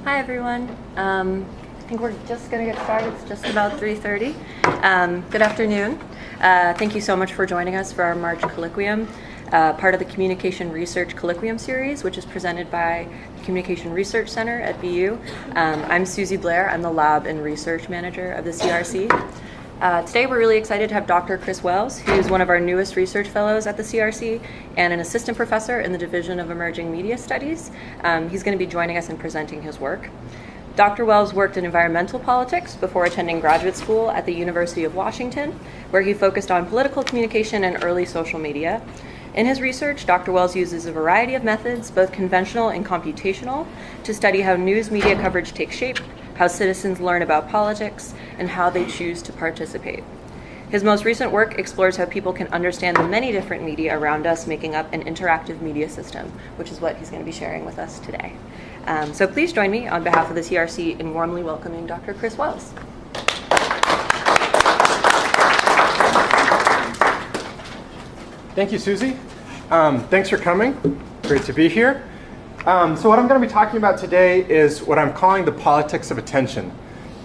Hi, everyone. I think we're just going to get started. It's just about 3:30. Good afternoon. Thank you so much for joining us for our March Colloquium, part of the Communication Research Colloquium series, which is presented by the Communication Research Center at BU. I'm Susie Blair. I'm the Lab and Research Manager of the CRC. Today we're really excited to have Dr. Chris Wells, who's one of our newest research fellows at the CRC and an assistant professor in the Division of Emerging Media Studies. He's going to be joining us and presenting his work. Dr. Wells worked in environmental politics before attending graduate school at the University of Washington, where he focused on political communication and early social media. In his research, Dr. Wells uses a variety of methods, both conventional and computational, to study how news media coverage takes shape, how citizens learn about politics, and how they choose to participate. His most recent work explores how people can understand the many different media around us, making up an interactive media system, which is what he's going to be sharing with us today. So please join me on behalf of the CRC in warmly welcoming Dr. Chris Wells. Thank you, Susie. Thanks for coming. Great to be here. So what I'm going to be talking about today is what I'm calling the politics of attention.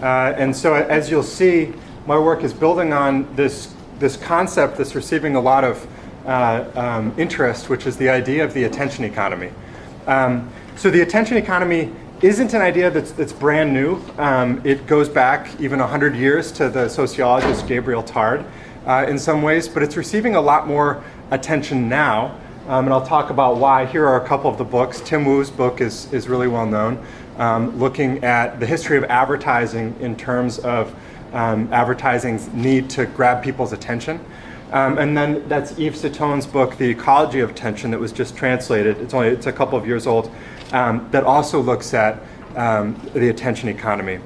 And so as you'll see, my work is building on this concept that's receiving a lot of interest, which is the idea of the attention economy. So the attention economy isn't an idea that's brand new. It goes back even 100 years to the sociologist Gabriel Tard in some ways, but it's receiving a lot more attention now. And I'll talk about why. Here are a couple of the books. Tim Wu's book is really well known, looking at the history of advertising in terms of advertising's need to grab people's attention. And then that's Yves Sitone's book, The Ecology of Attention, that was just translated. It's a couple of years old, that also looks at the attention economy.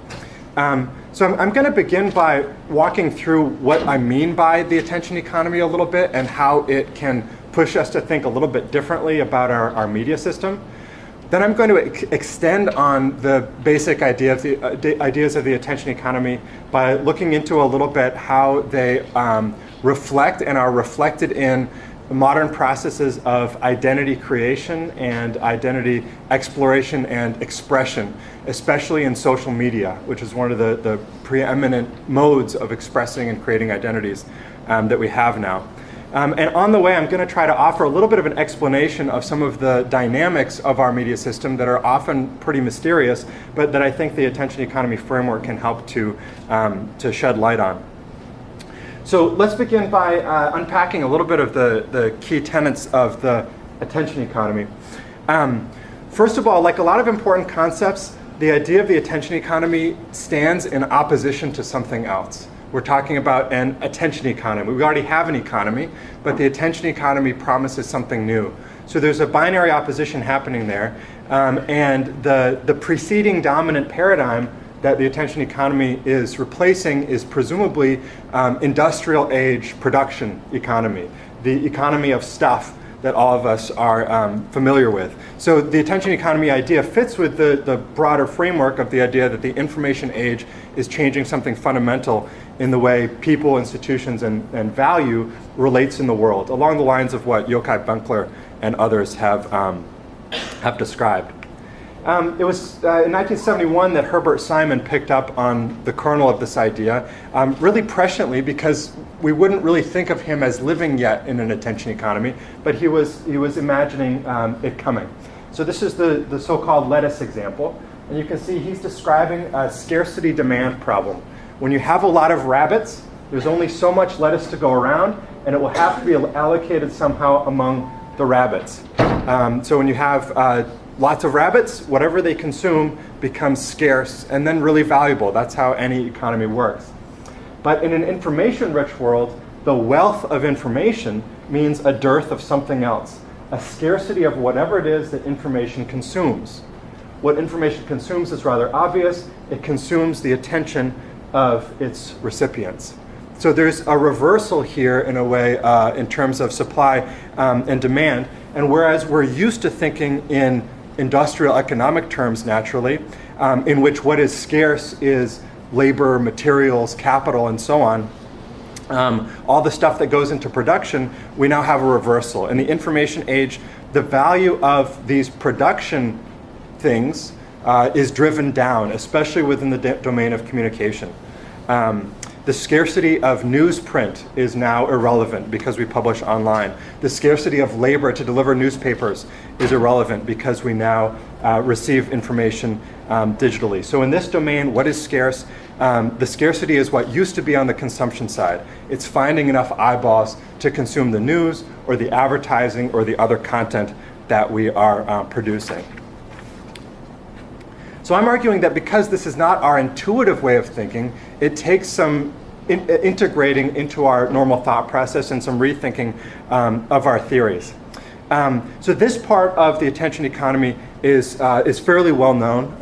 So I'm going to begin by walking through what I mean by the attention economy a little bit and how it can push us to think a little bit differently about our media system. Then I'm going to extend on the basic idea of the ideas of the attention economy by looking into a little bit how they reflect and are reflected in modern processes of identity creation and identity exploration and expression, especially in social media, which is one of the preeminent modes of expressing and creating identities that we have now. And on the way, I'm going to try to offer a little bit of an explanation of some of the dynamics of our media system that are often pretty mysterious, but that I think the attention economy framework can help to shed light on. So let's begin by unpacking a little bit of the key tenets of the attention economy. First of all, like a lot of important concepts, the idea of the attention economy stands in opposition to something else. We're talking about an attention economy. We already have an economy, but the attention economy promises something new. So there's a binary opposition happening there, and the preceding dominant paradigm that the attention economy is replacing is presumably industrial age production economy, the economy of stuff that all of us are familiar with. So the attention economy idea fits with the broader framework of the idea that the information age is changing something fundamental in the way people, institutions, and value relates in the world, along the lines of what Yochai Benkler and others have described. It was in 1971 that Herbert Simon picked up on the kernel of this idea, really presciently, because we wouldn't really think of him as living yet in an attention economy, but he was imagining it coming. So this is the so-called lettuce example, and you can see he's describing a scarcity demand problem. When you have a lot of rabbits, there's only so much lettuce to go around, and it will have to be allocated somehow among the rabbits. So when you have lots of rabbits, whatever they consume becomes scarce and then really valuable. That's how any economy works. But in an information-rich world, the wealth of information means a dearth of something else, a scarcity of whatever it is that information consumes. What information consumes is rather obvious. It consumes the attention of its recipients. So there's a reversal here in a way in terms of supply and demand. And whereas we're used to thinking in industrial economic terms naturally, in which what is scarce is labor, materials, capital, and so on, all the stuff that goes into production, we now have a reversal. In the information age, the value of these production things is driven down, especially within the domain of communication. The scarcity of newsprint is now irrelevant because we publish online. The scarcity of labor to deliver newspapers is irrelevant because we now receive information digitally. So in this domain, what is scarce? The scarcity is what used to be on the consumption side. It's finding enough eyeballs to consume the news or the advertising or the other content that we are producing. So I'm arguing that because this is not our intuitive way of thinking, it takes some integrating into our normal thought process and some rethinking of our theories. So this part of the attention economy is fairly well known,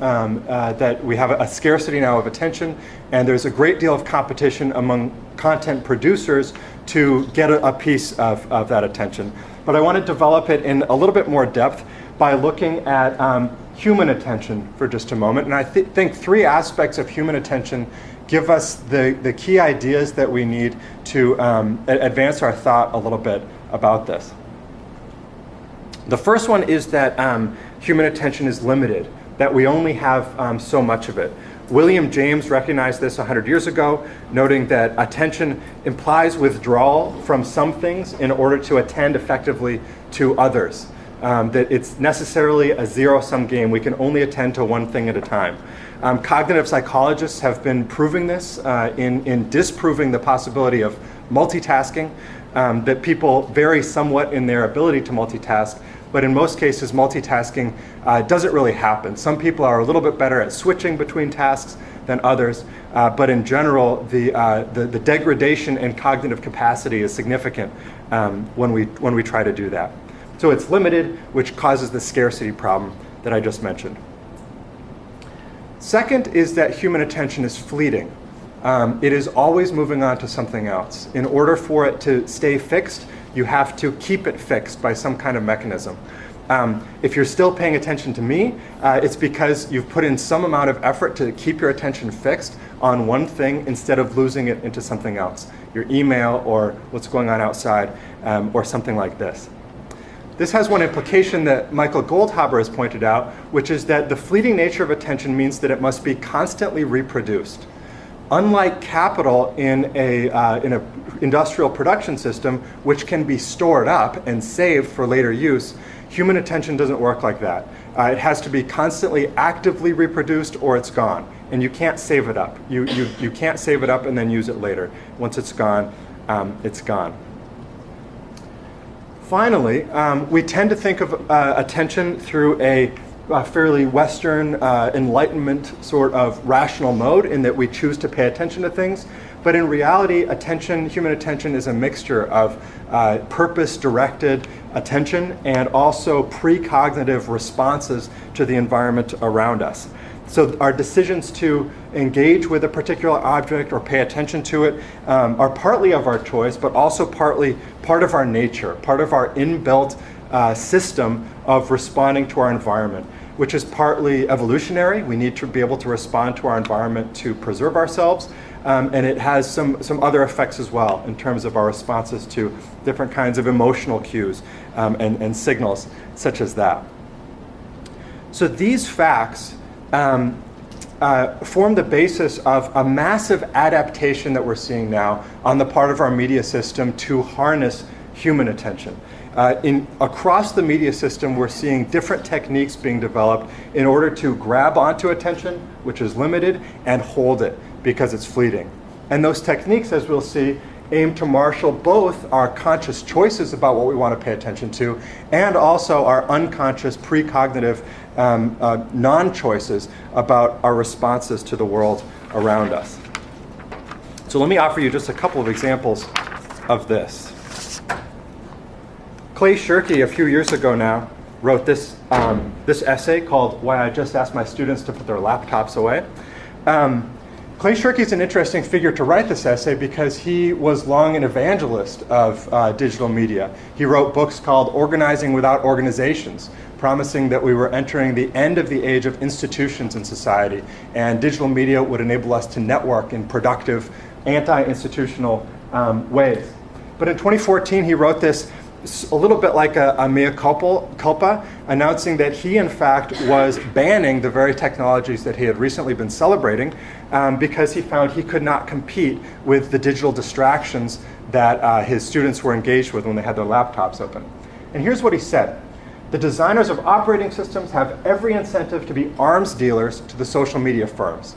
that we have a scarcity now of attention, and there's a great deal of competition among content producers to get a piece of that attention. But I want to develop it in a little bit more depth by looking at human attention for just a moment. And I think three aspects of human attention give us the key ideas that we need to advance our thought a little bit about this. The first one is that human attention is limited, that we only have so much of it. William James recognized this 100 years ago, noting that attention implies withdrawal from some things in order to attend effectively to others. That it's necessarily a zero-sum game. We can only attend to one thing at a time. Cognitive psychologists have been proving this in disproving the possibility of multitasking, that people vary somewhat in their ability to multitask, but in most cases multitasking doesn't really happen. Some people are a little bit better at switching between tasks than others, but in general the degradation in cognitive capacity is significant when we try to do that. So it's limited, which causes the scarcity problem that I just mentioned. Second is that human attention is fleeting. It is always moving on to something else. In order for it to stay fixed, you have to keep it fixed by some kind of mechanism. If you're still paying attention to me, it's because you've put in some amount of effort to keep your attention fixed on one thing instead of losing it into something else, your email or what's going on outside, or something like this. This has one implication that Michael Goldhaber has pointed out, which is that the fleeting nature of attention means that it must be constantly reproduced. Unlike capital in a industrial production system, which can be stored up and saved for later use, human attention doesn't work like that. It has to be constantly actively reproduced or it's gone. And you can't save it up. You can't save it up and then use it later. Once it's gone, it's gone. Finally, we tend to think of attention through a fairly Western Enlightenment sort of rational mode in that we choose to pay attention to things. But in reality, human attention is a mixture of purpose-directed attention and also precognitive responses to the environment around us. So our decisions to engage with a particular object or pay attention to it are partly of our choice, but also partly part of our nature, part of our inbuilt system of responding to our environment, which is partly evolutionary. We need to be able to respond to our environment to preserve ourselves, and it has some other effects as well in terms of our responses to different kinds of emotional cues and signals such as that. So these facts form the basis of a massive adaptation that we're seeing now on the part of our media system to harness human attention. Across the media system, we're seeing different techniques being developed in order to grab onto attention, which is limited, and hold it because it's fleeting. And those techniques, as we'll see, aim to marshal both our conscious choices about what we want to pay attention to and also our unconscious precognitive non-choices about our responses to the world around us. So let me offer you just a couple of examples of this. Clay Shirky, a few years ago now, wrote this essay called Why I Just Asked My Students to Put Their Laptops Away. Clay Shirky is an interesting figure to write this essay because he was long an evangelist of digital media. He wrote books called Organizing Without Organizations, promising that we were entering the end of the age of institutions in society, and digital media would enable us to network in productive, anti-institutional ways. But in 2014, he wrote this a little bit like a mea culpa, announcing that he, in fact, was banning the very technologies that he had recently been celebrating because he found he could not compete with the digital distractions that his students were engaged with when they had their laptops open. And here's what he said. The designers of operating systems have every incentive to be arms dealers to the social media firms.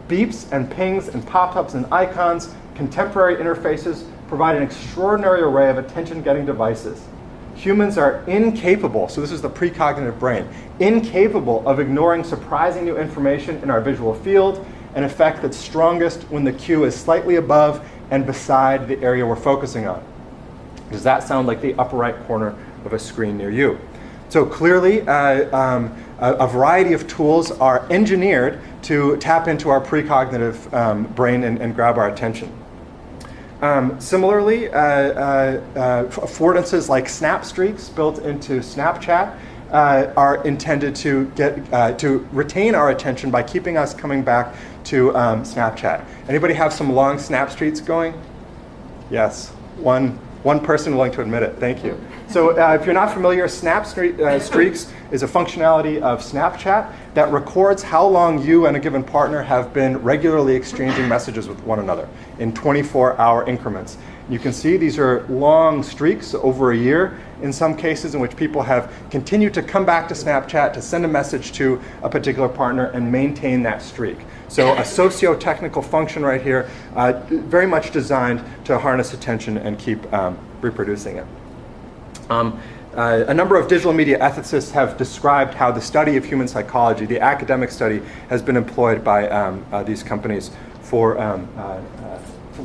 Beeps and pings and pop-ups and icons, contemporary interfaces provide an extraordinary array of attention-getting devices. Humans are incapable, so this is the precognitive brain, incapable of ignoring surprising new information in our visual field, an effect that's strongest when the cue is slightly above and beside the area we're focusing on. Does that sound like the upper right corner of a screen near you? So clearly, a variety of tools are engineered to tap into our precognitive brain and grab our attention. Similarly, affordances like snap streaks built into Snapchat are intended to to retain our attention by keeping us coming back to Snapchat. Anybody have some long snap streaks going? Yes, one person willing to admit it. Thank you. So if you're not familiar, snap streaks is a functionality of Snapchat that records how long you and a given partner have been regularly exchanging messages with one another in 24-hour increments. You can see these are long streaks over a year in some cases in which people have continued to come back to Snapchat to send a message to a particular partner and maintain that streak. So a socio-technical function right here, very much designed to harness attention and keep reproducing it. A number of digital media ethicists have described how the study of human psychology, the academic study, has been employed by these companies for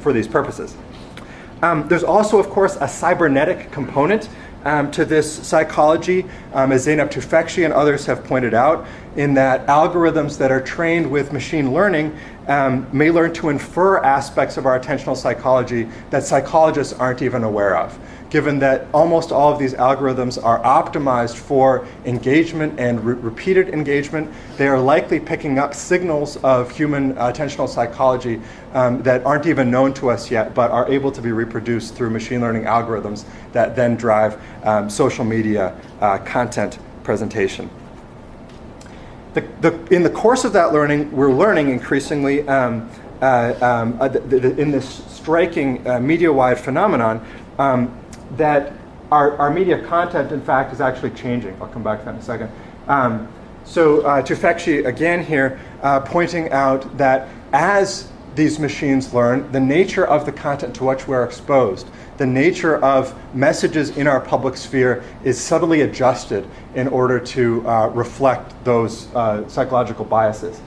these purposes. There's also, of course, a cybernetic component to this psychology, as Zeynep Tufekci and others have pointed out, in that algorithms that are trained with machine learning may learn to infer aspects of our attentional psychology that psychologists aren't even aware of. Given that almost all of these algorithms are optimized for engagement and repeated engagement, they are likely picking up signals of human attentional psychology that aren't even known to us yet, but are able to be reproduced through machine learning algorithms that then drive social media content presentation. In the course of that learning, we're learning increasingly in this striking media-wide phenomenon that our media content, in fact, is actually changing. I'll come back to that in a second. So Tufekci, again here, pointing out that as these machines learn, the nature of the content to which we're exposed, the nature of messages in our public sphere is subtly adjusted in order to reflect those psychological biases.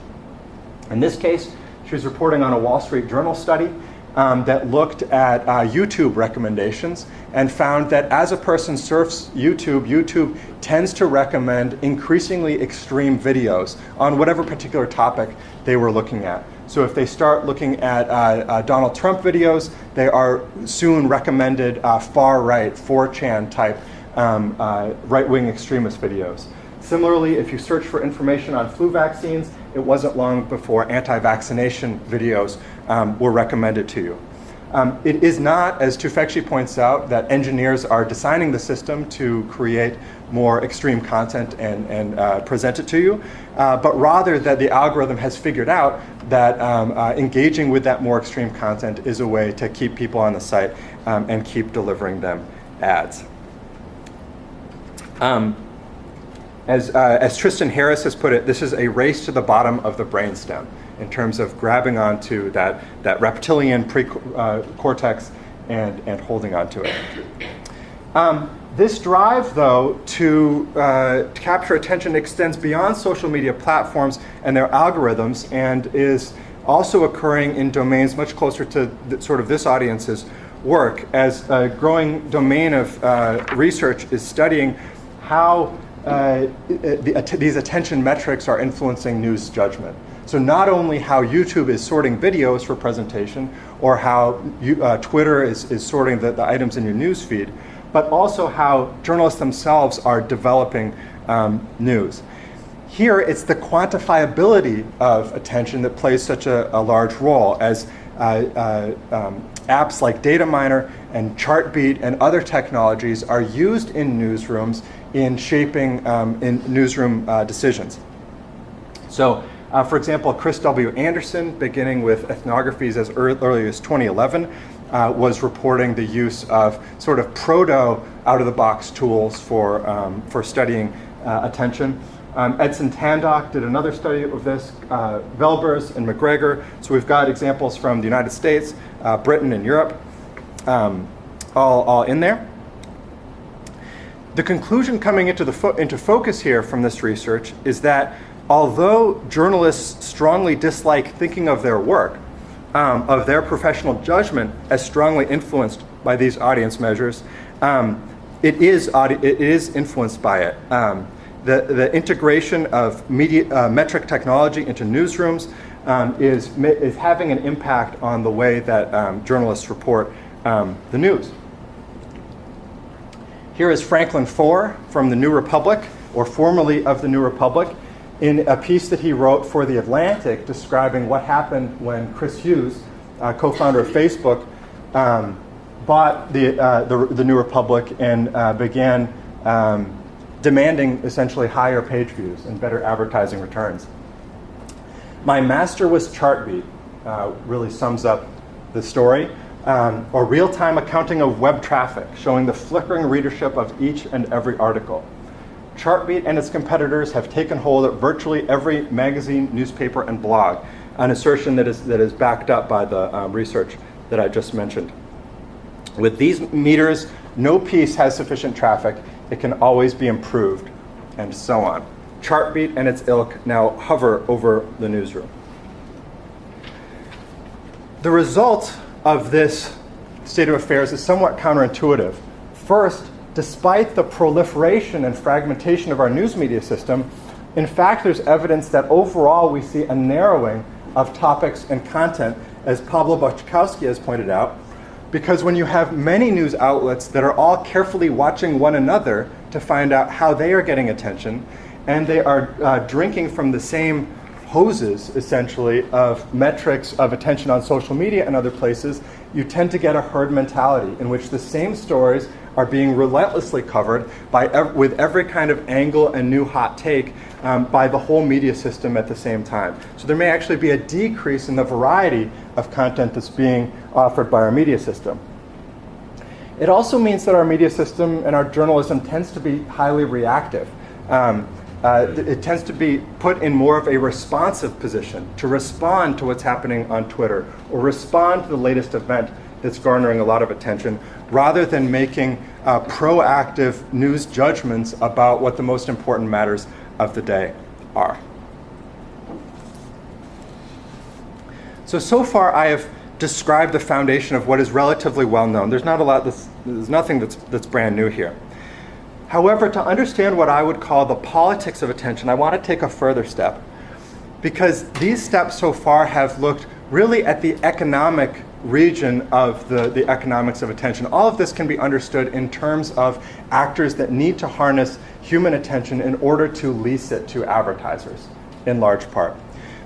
In this case, she was reporting on a Wall Street Journal study that looked at YouTube recommendations and found that as a person surfs YouTube, YouTube tends to recommend increasingly extreme videos on whatever particular topic they were looking at. So if they start looking at Donald Trump videos, they are soon recommended far-right, 4chan type right-wing extremist videos. Similarly, if you search for information on flu vaccines, it wasn't long before anti-vaccination videos were recommended to you. It is not, as Tufekci points out, that engineers are designing the system to create more extreme content and present it to you, but rather that the algorithm has figured out that engaging with that more extreme content is a way to keep people on the site and keep delivering them ads. As Tristan Harris has put it, this is a race to the bottom of the brainstem in terms of grabbing onto that reptilian cortex and holding onto it. This drive, though, to capture attention extends beyond social media platforms and their algorithms and is also occurring in domains much closer to sort of this audience's work, as a growing domain of research is studying how these attention metrics are influencing news judgment. So not only how YouTube is sorting videos for presentation or how Twitter is sorting the items in your news feed, but also how journalists themselves are developing news. Here, it's the quantifiability of attention that plays such a large role, as apps like Data Miner and Chartbeat and other technologies are used in newsrooms in shaping in newsroom decisions. So, for example, Chris W. Anderson, beginning with ethnographies as early as 2011, was reporting the use of sort of proto out-of-the-box tools for studying attention. Edson Tandock did another study of this, Velbers and McGregor. So we've got examples from the United States, Britain, and Europe, all in there. The conclusion coming into focus here from this research is that although journalists strongly dislike thinking of their work, of their professional judgment as strongly influenced by these audience measures, it is influenced by it. The integration of metric technology into newsrooms is having an impact on the way that journalists report the news. Here is Franklin Foer from the New Republic, or formerly of the New Republic, in a piece that he wrote for The Atlantic describing what happened when Chris Hughes, co-founder of Facebook, bought the New Republic and began demanding essentially higher page views and better advertising returns. My master was Chartbeat, really sums up the story. Or real-time accounting of web traffic, showing the flickering readership of each and every article. Chartbeat and its competitors have taken hold of virtually every magazine, newspaper, and blog, an assertion that is backed up by the research that I just mentioned. With these meters, no piece has sufficient traffic. It can always be improved, and so on. Chartbeat and its ilk now hover over the newsroom. The result of this state of affairs is somewhat counterintuitive. First, despite the proliferation and fragmentation of our news media system, in fact, there's evidence that overall we see a narrowing of topics and content, as Pablo Boczkowski has pointed out, because when you have many news outlets that are all carefully watching one another to find out how they are getting attention, and they are drinking from the same hoses, essentially, of metrics of attention on social media and other places, you tend to get a herd mentality in which the same stories are being relentlessly covered with every kind of angle and new hot take by the whole media system at the same time. So there may actually be a decrease in the variety of content that's being offered by our media system. It also means that our media system and our journalism tends to be highly reactive. It tends to be put in more of a responsive position to respond to what's happening on Twitter or respond to the latest event that's garnering a lot of attention, rather than making proactive news judgments about what the most important matters of the day are. So far I have described the foundation of what is relatively well known. There's nothing that's brand new here. However, to understand what I would call the politics of attention, I want to take a further step, because these steps so far have looked really at the economic region of the economics of attention. All of this can be understood in terms of actors that need to harness human attention in order to lease it to advertisers, in large part.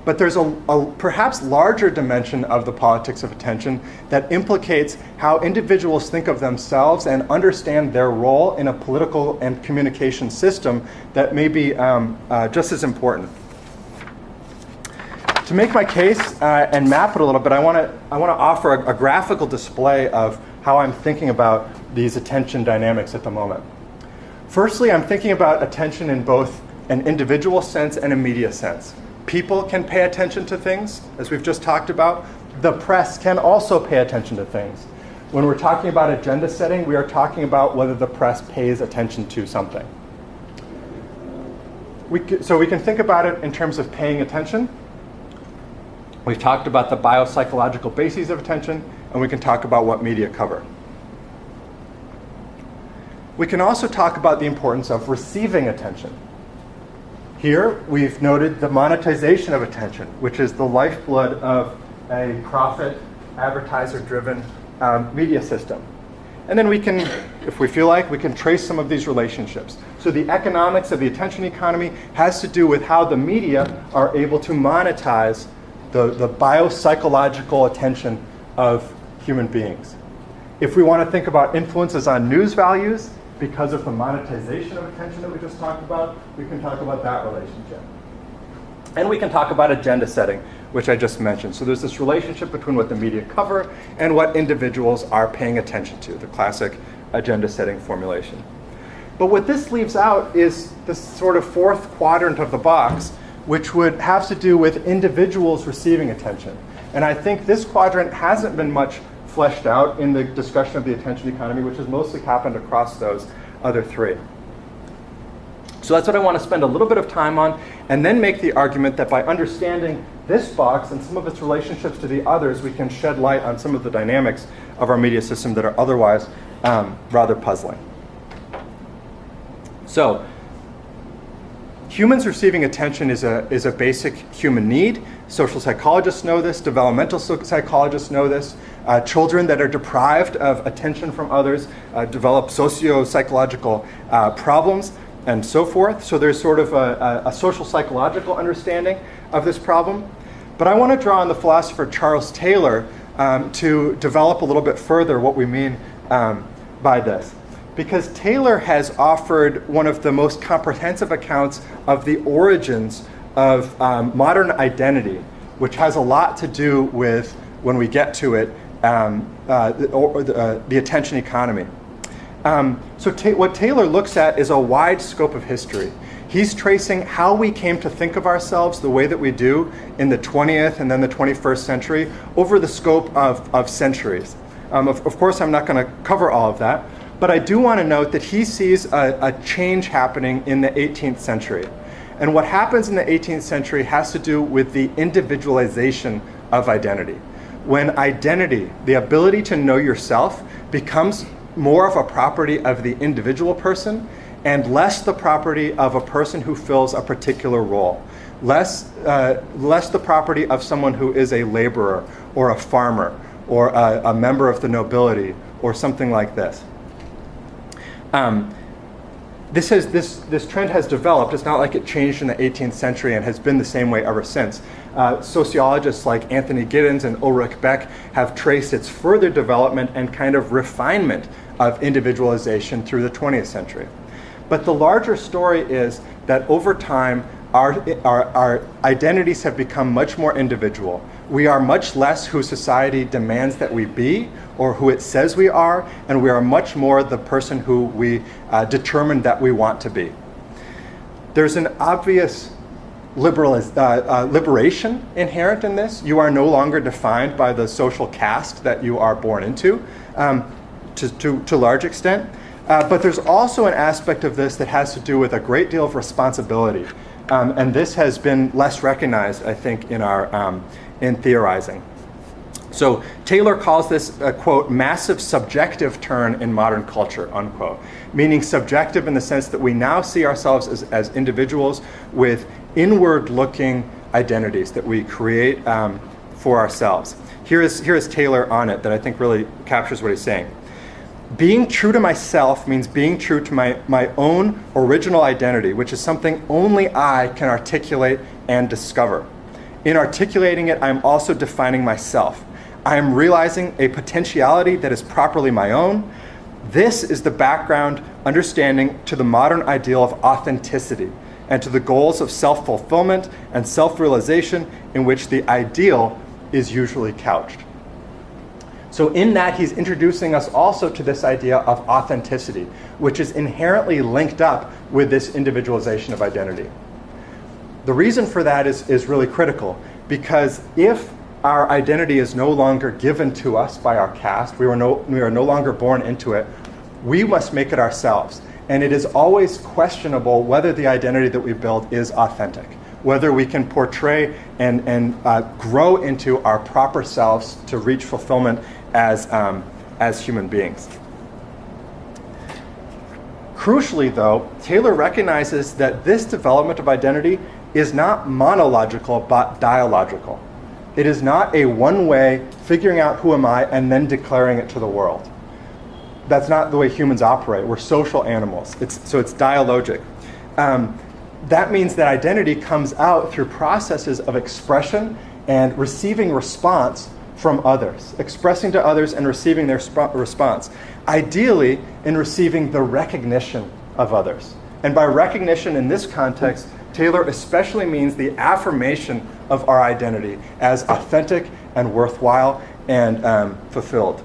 But there's a perhaps larger dimension of the politics of attention that implicates how individuals think of themselves and understand their role in a political and communication system that may be just as important. To make my case and map it a little bit, I want to offer a graphical display of how I'm thinking about these attention dynamics at the moment. Firstly, I'm thinking about attention in both an individual sense and a media sense. People can pay attention to things, as we've just talked about. The press can also pay attention to things. When we're talking about agenda setting, we are talking about whether the press pays attention to something. So we can think about it in terms of paying attention. We've talked about the biopsychological bases of attention, and we can talk about what media cover. We can also talk about the importance of receiving attention. Here, we've noted the monetization of attention, which is the lifeblood of a profit, advertiser-driven media system. And then we can, if we feel like, we can trace some of these relationships. So the economics of the attention economy has to do with how the media are able to monetize the biopsychological attention of human beings. If we want to think about influences on news values, because of the monetization of attention that we just talked about, we can talk about that relationship. And we can talk about agenda setting, which I just mentioned. So there's this relationship between what the media cover and what individuals are paying attention to, the classic agenda setting formulation. But what this leaves out is this sort of fourth quadrant of the box, which would have to do with individuals receiving attention. And I think this quadrant hasn't been much fleshed out in the discussion of the attention economy, which has mostly happened across those other three. So that's what I want to spend a little bit of time on, and then make the argument that by understanding this box and some of its relationships to the others, we can shed light on some of the dynamics of our media system that are otherwise rather puzzling. So, humans receiving attention is a basic human need. Social psychologists know this, developmental psychologists know this. Children that are deprived of attention from others develop socio-psychological problems and so forth. So there's sort of a social psychological understanding of this problem. But I want to draw on the philosopher Charles Taylor to develop a little bit further what we mean by this. Because Taylor has offered one of the most comprehensive accounts of the origins of modern identity, which has a lot to do with, when we get to it, the attention economy. What Taylor looks at is a wide scope of history. He's tracing how we came to think of ourselves the way that we do in the 20th and then the 21st century over the scope of centuries. Of course, I'm not going to cover all of that, but I do want to note that he sees a change happening in the 18th century. And what happens in the 18th century has to do with the individualization of identity. When identity, the ability to know yourself, becomes more of a property of the individual person and less the property of a person who fills a particular role. Less the property of someone who is a laborer or a farmer or a member of the nobility or something like this. This trend has developed. It's not like it changed in the 18th century and has been the same way ever since. Sociologists like Anthony Giddens and Ulrich Beck have traced its further development and kind of refinement of individualization through the 20th century. But the larger story is that over time, our identities have become much more individual. We are much less who society demands that we be or who it says we are, and we are much more the person who we determine that we want to be. There's an obvious liberation inherent in this. You are no longer defined by the social caste that you are born into, to a large extent. But there's also an aspect of this that has to do with a great deal of responsibility. And this has been less recognized, I think, in theorizing. So Taylor calls this a, quote, massive subjective turn in modern culture, unquote, meaning subjective in the sense that we now see ourselves as individuals with inward-looking identities that we create for ourselves. Here is Taylor on it that I think really captures what he's saying. Being true to myself means being true to my own original identity, which is something only I can articulate and discover. In articulating it, I am also defining myself. I am realizing a potentiality that is properly my own. This is the background understanding to the modern ideal of authenticity and to the goals of self-fulfillment and self-realization in which the ideal is usually couched. So in that, he's introducing us also to this idea of authenticity, which is inherently linked up with this individualization of identity. The reason for that is really critical, because if our identity is no longer given to us by our caste, we are no longer born into it, we must make it ourselves. And it is always questionable whether the identity that we build is authentic, whether we can portray and grow into our proper selves to reach fulfillment as human beings. Crucially, though, Taylor recognizes that this development of identity is not monological but dialogical. It is not a one-way figuring out who am I and then declaring it to the world. That's not the way humans operate. We're social animals. So it's dialogic. That means that identity comes out through processes of expression and receiving response from others, expressing to others and receiving their response, ideally in receiving the recognition of others. And by recognition in this context, Taylor especially means the affirmation of our identity as authentic and worthwhile and fulfilled.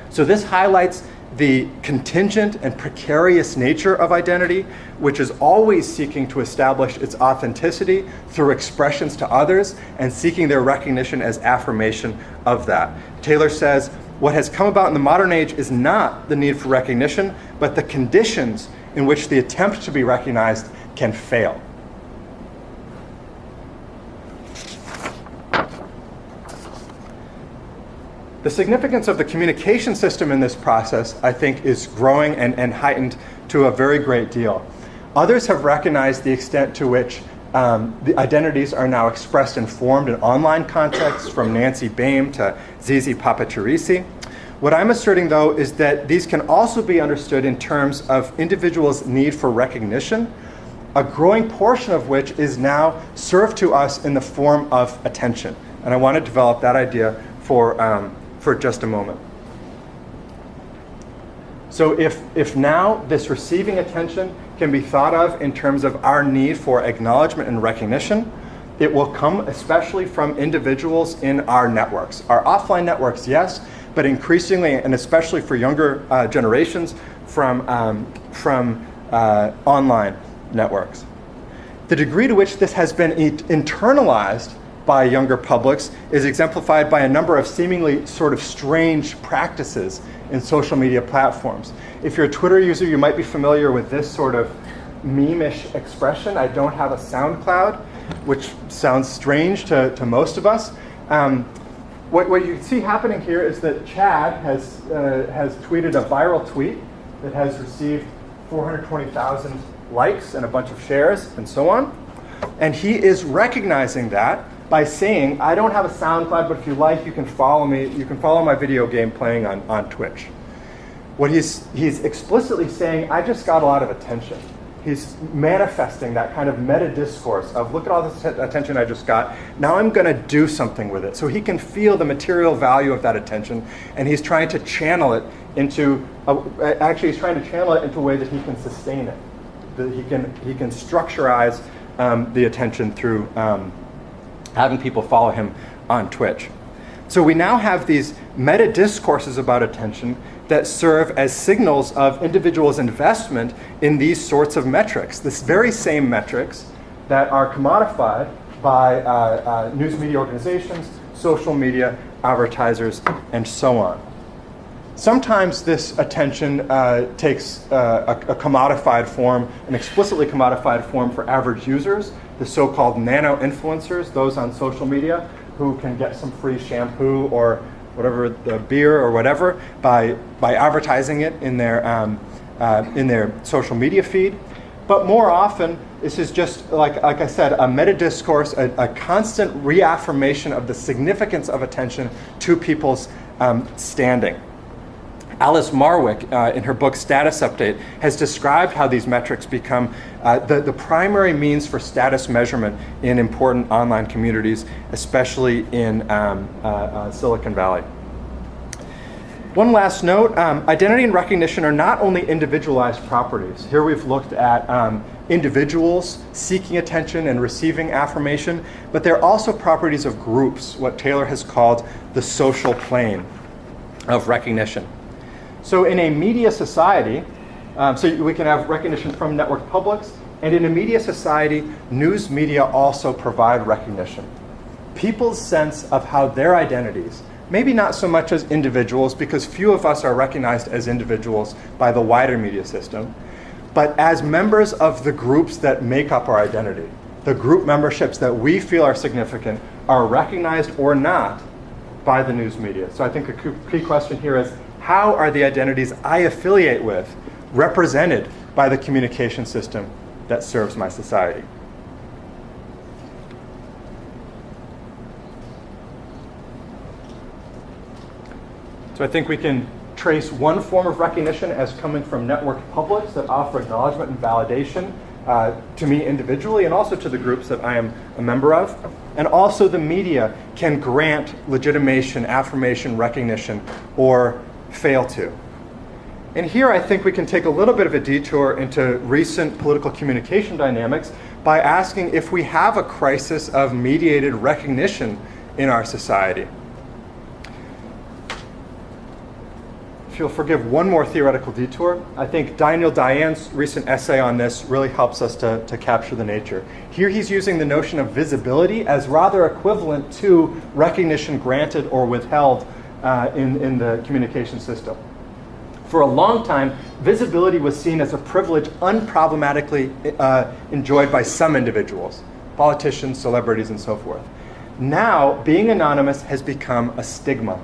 So this highlights the contingent and precarious nature of identity, which is always seeking to establish its authenticity through expressions to others and seeking their recognition as affirmation of that. Taylor says, what has come about in the modern age is not the need for recognition, but the conditions in which the attempt to be recognized can fail. The significance of the communication system in this process, I think, is growing and heightened to a very great deal. Others have recognized the extent to which the identities are now expressed and formed in online contexts, from Nancy Baim to Zizi Papacherisi. What I'm asserting, though, is that these can also be understood in terms of individuals' need for recognition, a growing portion of which is now served to us in the form of attention. And I want to develop that idea for just a moment. So if now this receiving attention can be thought of in terms of our need for acknowledgement and recognition, it will come especially from individuals in our networks. Our offline networks, yes, but increasingly, and especially for younger generations, from online networks. The degree to which this has been internalized by younger publics is exemplified by a number of seemingly sort of strange practices in social media platforms. If you're a Twitter user, you might be familiar with this sort of meme-ish expression, "I don't have a SoundCloud," which sounds strange to most of us. What you see happening here is that Chad has tweeted a viral tweet that has received 420,000 likes and a bunch of shares and so on. And he is recognizing that by saying, "I don't have a SoundCloud, but if you like, you can follow me. You can follow my video game playing on Twitch." What he's explicitly saying, I just got a lot of attention. He's manifesting that kind of meta discourse of, look at all this attention I just got. Now I'm going to do something with it. So he can feel the material value of that attention, and he's trying to channel it into a way that he can sustain it. That he can structurize the attention through having people follow him on Twitch. So we now have these meta discourses about attention that serve as signals of individuals' investment in these sorts of metrics, this very same metrics that are commodified by news media organizations, social media, advertisers, and so on. Sometimes this attention takes a commodified form, an explicitly commodified form for average users, the so-called nano-influencers, those on social media who can get some free shampoo or whatever, the beer or whatever, by advertising it in their social media feed. But more often, this is just, like I said, a meta-discourse, a constant reaffirmation of the significance of attention to people's standing. Alice Marwick, in her book Status Update, has described how these metrics become the primary means for status measurement in important online communities, especially in Silicon Valley. One last note, identity and recognition are not only individualized properties. Here we've looked at individuals seeking attention and receiving affirmation, but they're also properties of groups, what Taylor has called the social plane of recognition. So in a media society, so we can have recognition from network publics, and in a media society, news media also provide recognition. People's sense of how their identities, maybe not so much as individuals, because few of us are recognized as individuals by the wider media system, but as members of the groups that make up our identity, the group memberships that we feel are significant, are recognized or not by the news media. So I think a key question here is, how are the identities I affiliate with represented by the communication system that serves my society? So I think we can trace one form of recognition as coming from network publics that offer acknowledgement and validation to me individually and also to the groups that I am a member of. And also the media can grant legitimation, affirmation, recognition, or fail to. And here I think we can take a little bit of a detour into recent political communication dynamics by asking if we have a crisis of mediated recognition in our society. If you'll forgive one more theoretical detour, I think Daniel Dayan's recent essay on this really helps us to capture the nature. Here he's using the notion of visibility as rather equivalent to recognition granted or withheld in the communication system. For a long time, visibility was seen as a privilege unproblematically enjoyed by some individuals, politicians, celebrities, and so forth. Now, being anonymous has become a stigma.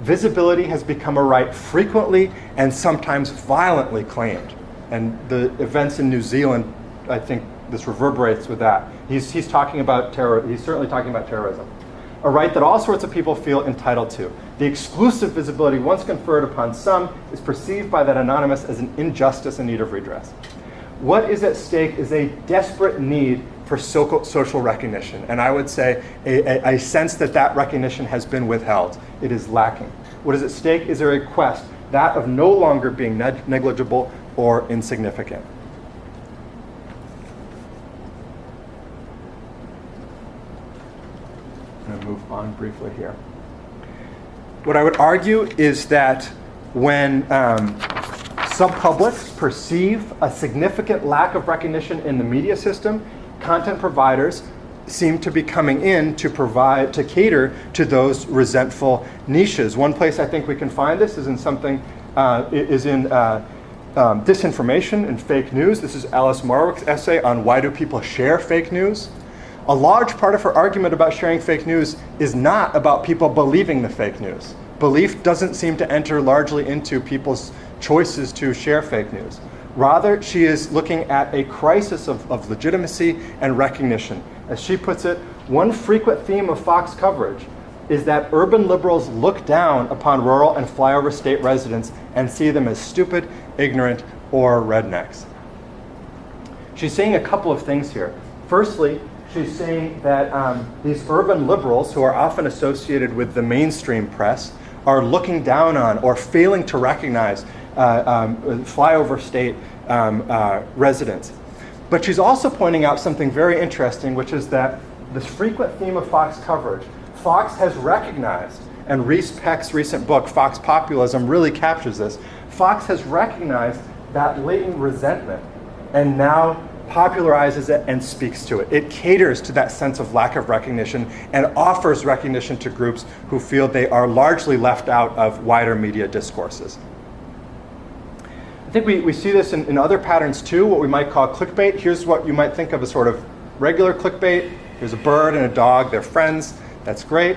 Visibility has become a right frequently and sometimes violently claimed. And the events in New Zealand, I think this reverberates with that. He's talking about terror. He's certainly talking about terrorism. A right that all sorts of people feel entitled to. The exclusive visibility once conferred upon some is perceived by that anonymous as an injustice in need of redress. What is at stake is a desperate need for social recognition. And I would say a sense that that recognition has been withheld. It is lacking. What is at stake is a request, that of no longer being negligible or insignificant. I'm going to move on briefly here. What I would argue is that when subpublics perceive a significant lack of recognition in the media system, content providers seem to be coming in to cater to those resentful niches. One place I think we can find this is in disinformation and fake news. This is Alice Marwick's essay on why do people share fake news. A large part of her argument about sharing fake news is not about people believing the fake news. Belief doesn't seem to enter largely into people's choices to share fake news. Rather, she is looking at a crisis of legitimacy and recognition. As she puts it, one frequent theme of Fox coverage is that urban liberals look down upon rural and flyover state residents and see them as stupid, ignorant, or rednecks. She's saying a couple of things here. Firstly, she's saying that these urban liberals, who are often associated with the mainstream press, are looking down on or failing to recognize flyover state residents. But she's also pointing out something very interesting, which is that this frequent theme of Fox coverage, Fox has recognized, and Reese Peck's recent book, Fox Populism, really captures this. Fox has recognized that latent resentment and now popularizes it and speaks to it. It caters to that sense of lack of recognition and offers recognition to groups who feel they are largely left out of wider media discourses. I think we see this in other patterns too, what we might call clickbait. Here's what you might think of as sort of regular clickbait. Here's a bird and a dog, they're friends, that's great.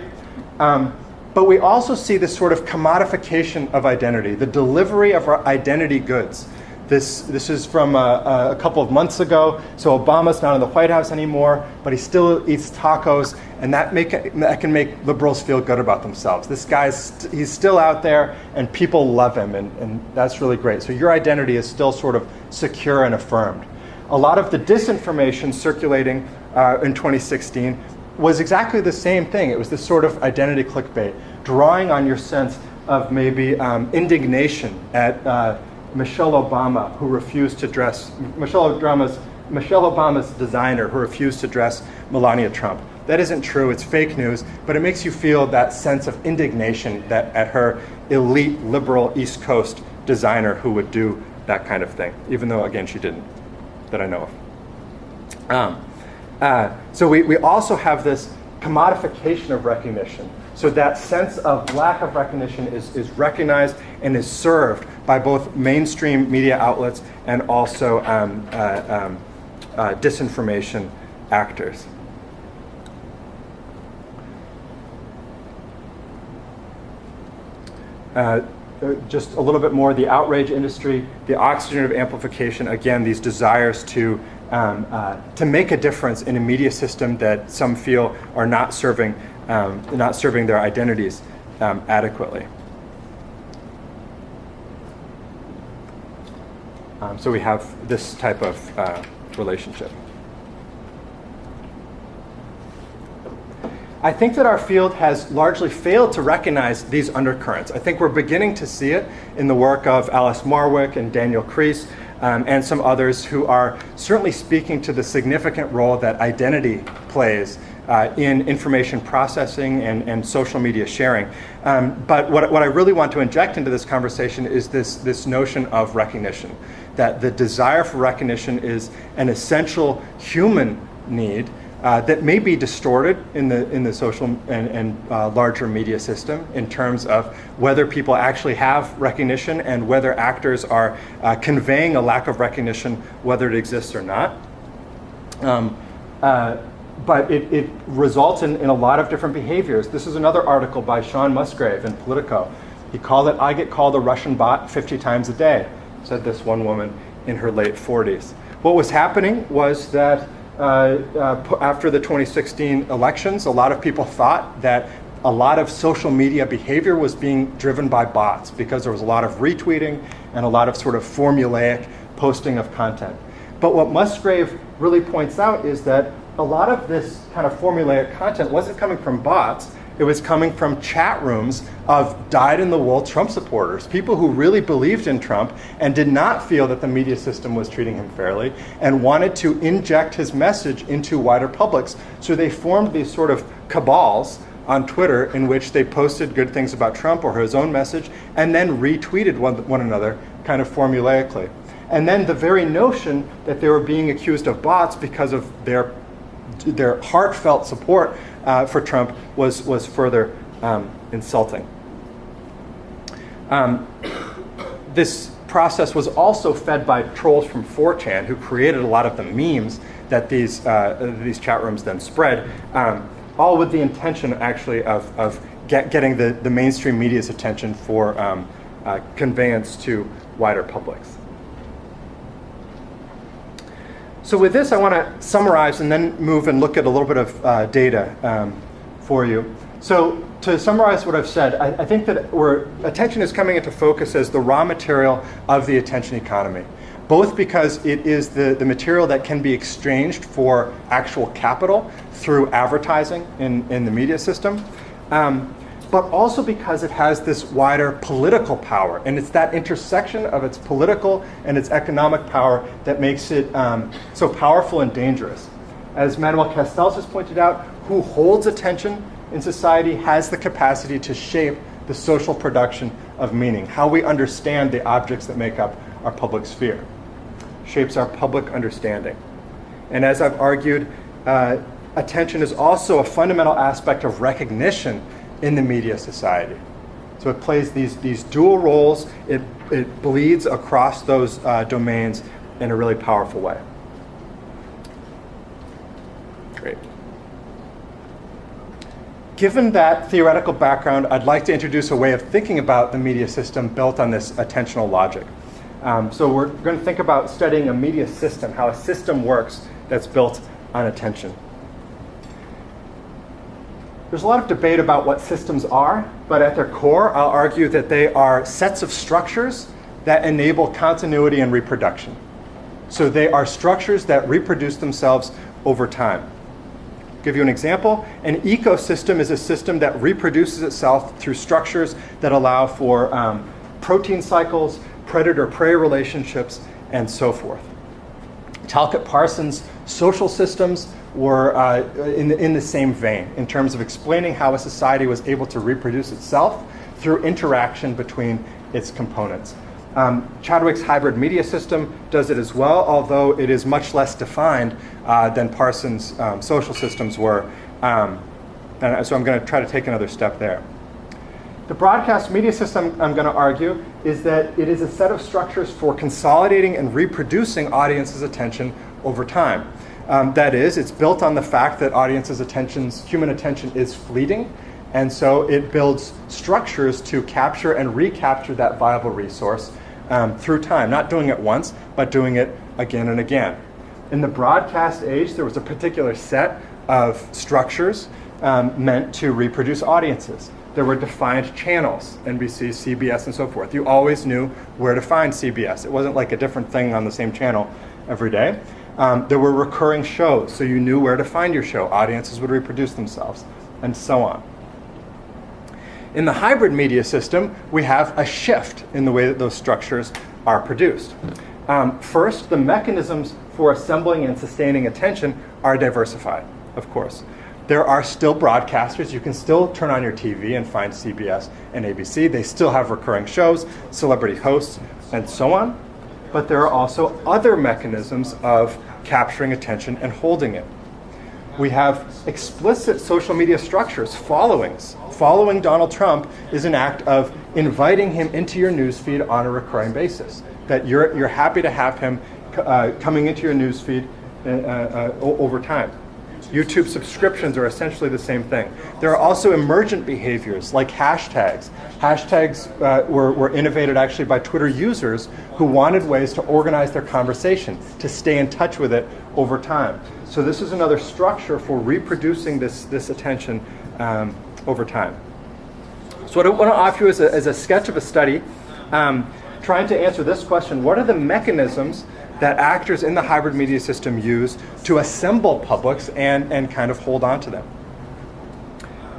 But we also see this sort of commodification of identity, the delivery of our identity goods. This is from a couple of months ago. So Obama's not in the White House anymore, but he still eats tacos, and that can make liberals feel good about themselves. This he's still out there, and people love him, and that's really great. So your identity is still sort of secure and affirmed. A lot of the disinformation circulating in 2016 was exactly the same thing. It was this sort of identity clickbait, drawing on your sense of maybe indignation at Michelle Obama, who refused to dress, Michelle Obama's designer, who refused to dress Melania Trump. That isn't true, it's fake news, but it makes you feel that sense of indignation that at her elite liberal East Coast designer who would do that kind of thing, even though, again, she didn't, that I know of. So we also have this commodification of recognition. So that sense of lack of recognition is recognized and is served by both mainstream media outlets and also disinformation actors. Just a little bit more, the outrage industry, the oxygen of amplification, again, these desires to make a difference in a media system that some feel are not serving their identities adequately. So we have this type of relationship. I think that our field has largely failed to recognize these undercurrents. I think we're beginning to see it in the work of Alice Marwick and Daniel Kreis and some others who are certainly speaking to the significant role that identity plays in information processing and social media sharing. But what I really want to inject into this conversation is this notion of recognition, that the desire for recognition is an essential human need that may be distorted in the social and larger media system in terms of whether people actually have recognition and whether actors are conveying a lack of recognition, whether it exists or not. But it results in a lot of different behaviors. This is another article by Sean Musgrave in Politico. He called it, "I get called a Russian bot 50 times a day," said this one woman in her late 40s. What was happening was that after the 2016 elections, a lot of people thought that a lot of social media behavior was being driven by bots because there was a lot of retweeting and a lot of sort of formulaic posting of content. But what Musgrave really points out is that a lot of this kind of formulaic content wasn't coming from bots. It was coming from chat rooms of dyed-in-the-wool Trump supporters, people who really believed in Trump and did not feel that the media system was treating him fairly and wanted to inject his message into wider publics. So they formed these sort of cabals on Twitter in which they posted good things about Trump or his own message and then retweeted one another kind of formulaically. And then the very notion that they were being accused of bots because of their heartfelt support for Trump was further insulting. This process was also fed by trolls from 4chan, who created a lot of the memes that these chat rooms then spread, all with the intention actually of getting the mainstream media's attention for conveyance to wider publics. So with this, I want to summarize and then move and look at a little bit of data for you. So to summarize what I've said, I think that attention is coming into focus as the raw material of the attention economy, both because it is the material that can be exchanged for actual capital through advertising in the media system, but also because it has this wider political power. And it's that intersection of its political and its economic power that makes it so powerful and dangerous. As Manuel Castells has pointed out, who holds attention in society has the capacity to shape the social production of meaning, how we understand the objects that make up our public sphere, shapes our public understanding. And as I've argued, attention is also a fundamental aspect of recognition in the media society. So it plays these dual roles. It bleeds across those domains in a really powerful way. Great. Given that theoretical background, I'd like to introduce a way of thinking about the media system built on this attentional logic. So we're going to think about studying a media system, how a system works that's built on attention. There's a lot of debate about what systems are, but at their core, I'll argue that they are sets of structures that enable continuity and reproduction. So they are structures that reproduce themselves over time. I'll give you an example. An ecosystem is a system that reproduces itself through structures that allow for protein cycles, predator-prey relationships, and so forth. Talcott Parsons' social systems were in the same vein in terms of explaining how a society was able to reproduce itself through interaction between its components. Chadwick's hybrid media system does it as well, although it is much less defined than Parsons' social systems were. And so I'm going to try to take another step there. The broadcast media system, I'm going to argue, is that it is a set of structures for consolidating and reproducing audiences' attention over time. That is, it's built on the fact that human attention is fleeting, and so it builds structures to capture and recapture that viable resource through time, not doing it once, but doing it again and again. In the broadcast age, there was a particular set of structures meant to reproduce audiences. There were defined channels, NBC, CBS, and so forth. You always knew where to find CBS. It wasn't like a different thing on the same channel every day. There were recurring shows, so you knew where to find your show. Audiences would reproduce themselves, and so on. In the hybrid media system, we have a shift in the way that those structures are produced. First, the mechanisms for assembling and sustaining attention are diversified, of course. There are still broadcasters. You can still turn on your TV and find CBS and ABC. They still have recurring shows, celebrity hosts, and so on. But there are also other mechanisms of capturing attention and holding it. We have explicit social media structures, followings. Following Donald Trump is an act of inviting him into your newsfeed on a recurring basis, that you're happy to have him coming into your newsfeed over time. YouTube subscriptions are essentially the same thing. There are also emergent behaviors like hashtags. Hashtags were innovated actually by Twitter users who wanted ways to organize their conversation, to stay in touch with it over time. So this is another structure for reproducing this attention over time. So what I want to offer you is a sketch of a study trying to answer this question: what are the mechanisms that actors in the hybrid media system use to assemble publics and kind of hold on to them?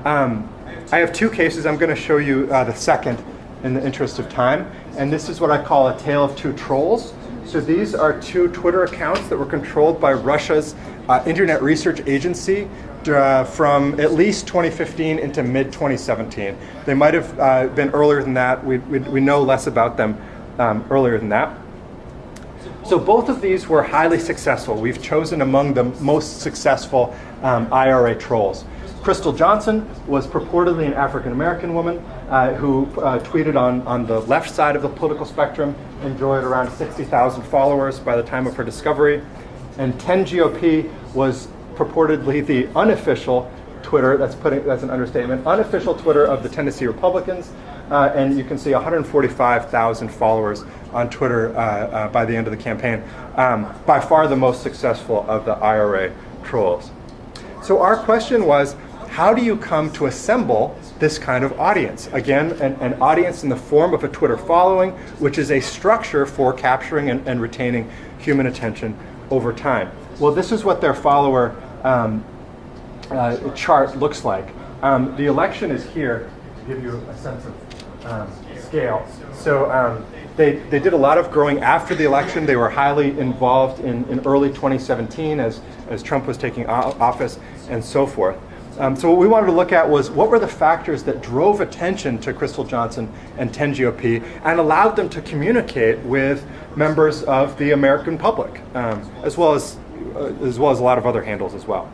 I have two cases. I'm going to show you the second in the interest of time. And this is what I call a tale of two trolls. So these are two Twitter accounts that were controlled by Russia's Internet Research Agency from at least 2015 into mid-2017. They might have been earlier than that. We know less about them earlier than that. So both of these were highly successful. We've chosen among the most successful IRA trolls. Crystal Johnson was purportedly an African-American woman who tweeted on the left side of the political spectrum, enjoyed around 60,000 followers by the time of her discovery. And 10GOP was purportedly the unofficial Twitter, that's an understatement, unofficial Twitter of the Tennessee Republicans. And you can see 145,000 followers on Twitter by the end of the campaign. By far the most successful of the IRA trolls. So our question was, how do you come to assemble this kind of audience? Again, an audience in the form of a Twitter following, which is a structure for capturing and retaining human attention over time. Well, this is what their follower chart looks like. The election is here to give you a sense of scale. So they did a lot of growing after the election. They were highly involved in early 2017 as Trump was taking office and so forth. So what we wanted to look at was what were the factors that drove attention to Crystal Johnson and 10GOP and allowed them to communicate with members of the American public, as well as a lot of other handles as well.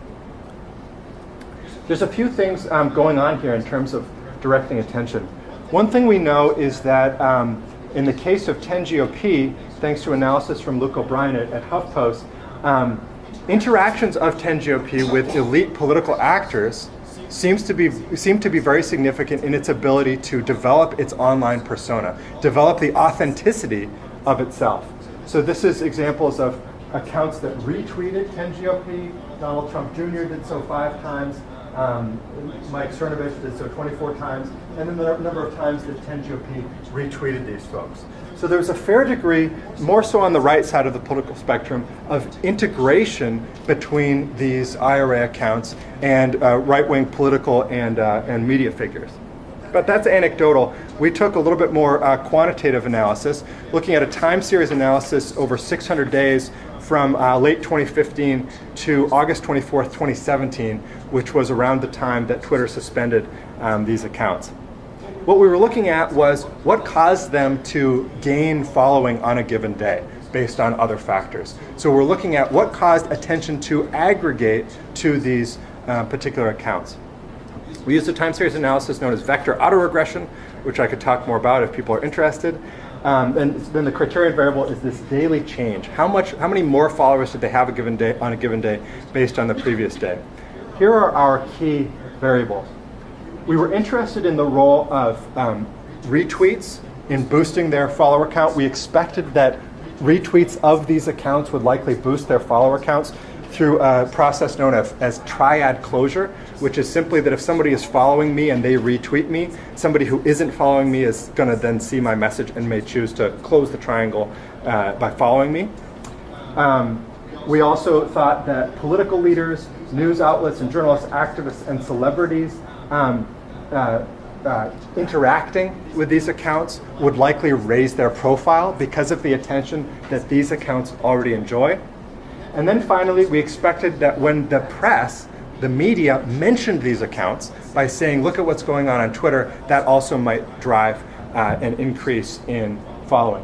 There's a few things going on here in terms of directing attention. One thing we know is that in the case of 10GOP, thanks to analysis from Luke O'Brien at HuffPost, interactions of 10GOP with elite political actors seem to be very significant in its ability to develop its online persona, develop the authenticity of itself. So this is examples of accounts that retweeted 10GOP. Donald Trump Jr. did so 5 times. Mike Cernovich did so 24 times, and then the number of times that 10GOP retweeted these folks. So there's a fair degree, more so on the right side of the political spectrum, of integration between these IRA accounts and right-wing political and media figures. But that's anecdotal. We took a little bit more quantitative analysis, looking at a time series analysis over 600 days from late 2015 to August 24th, 2017, which was around the time that Twitter suspended these accounts. What we were looking at was what caused them to gain following on a given day based on other factors. So we're looking at what caused attention to aggregate to these particular accounts. We used a time series analysis known as vector autoregression, which I could talk more about if people are interested. And then the criterion variable is this daily change. How many more followers did they have on a given day based on the previous day? Here are our key variables. We were interested in the role of retweets in boosting their follower count. We expected that retweets of these accounts would likely boost their follower counts through a process known as triad closure, which is simply that if somebody is following me and they retweet me, somebody who isn't following me is going to then see my message and may choose to close the triangle by following me. We also thought that political leaders, news outlets and journalists, activists and celebrities interacting with these accounts would likely raise their profile because of the attention that these accounts already enjoy. And then finally, we expected that when the press, the media, mentioned these accounts by saying, look at what's going on Twitter, that also might drive an increase in following.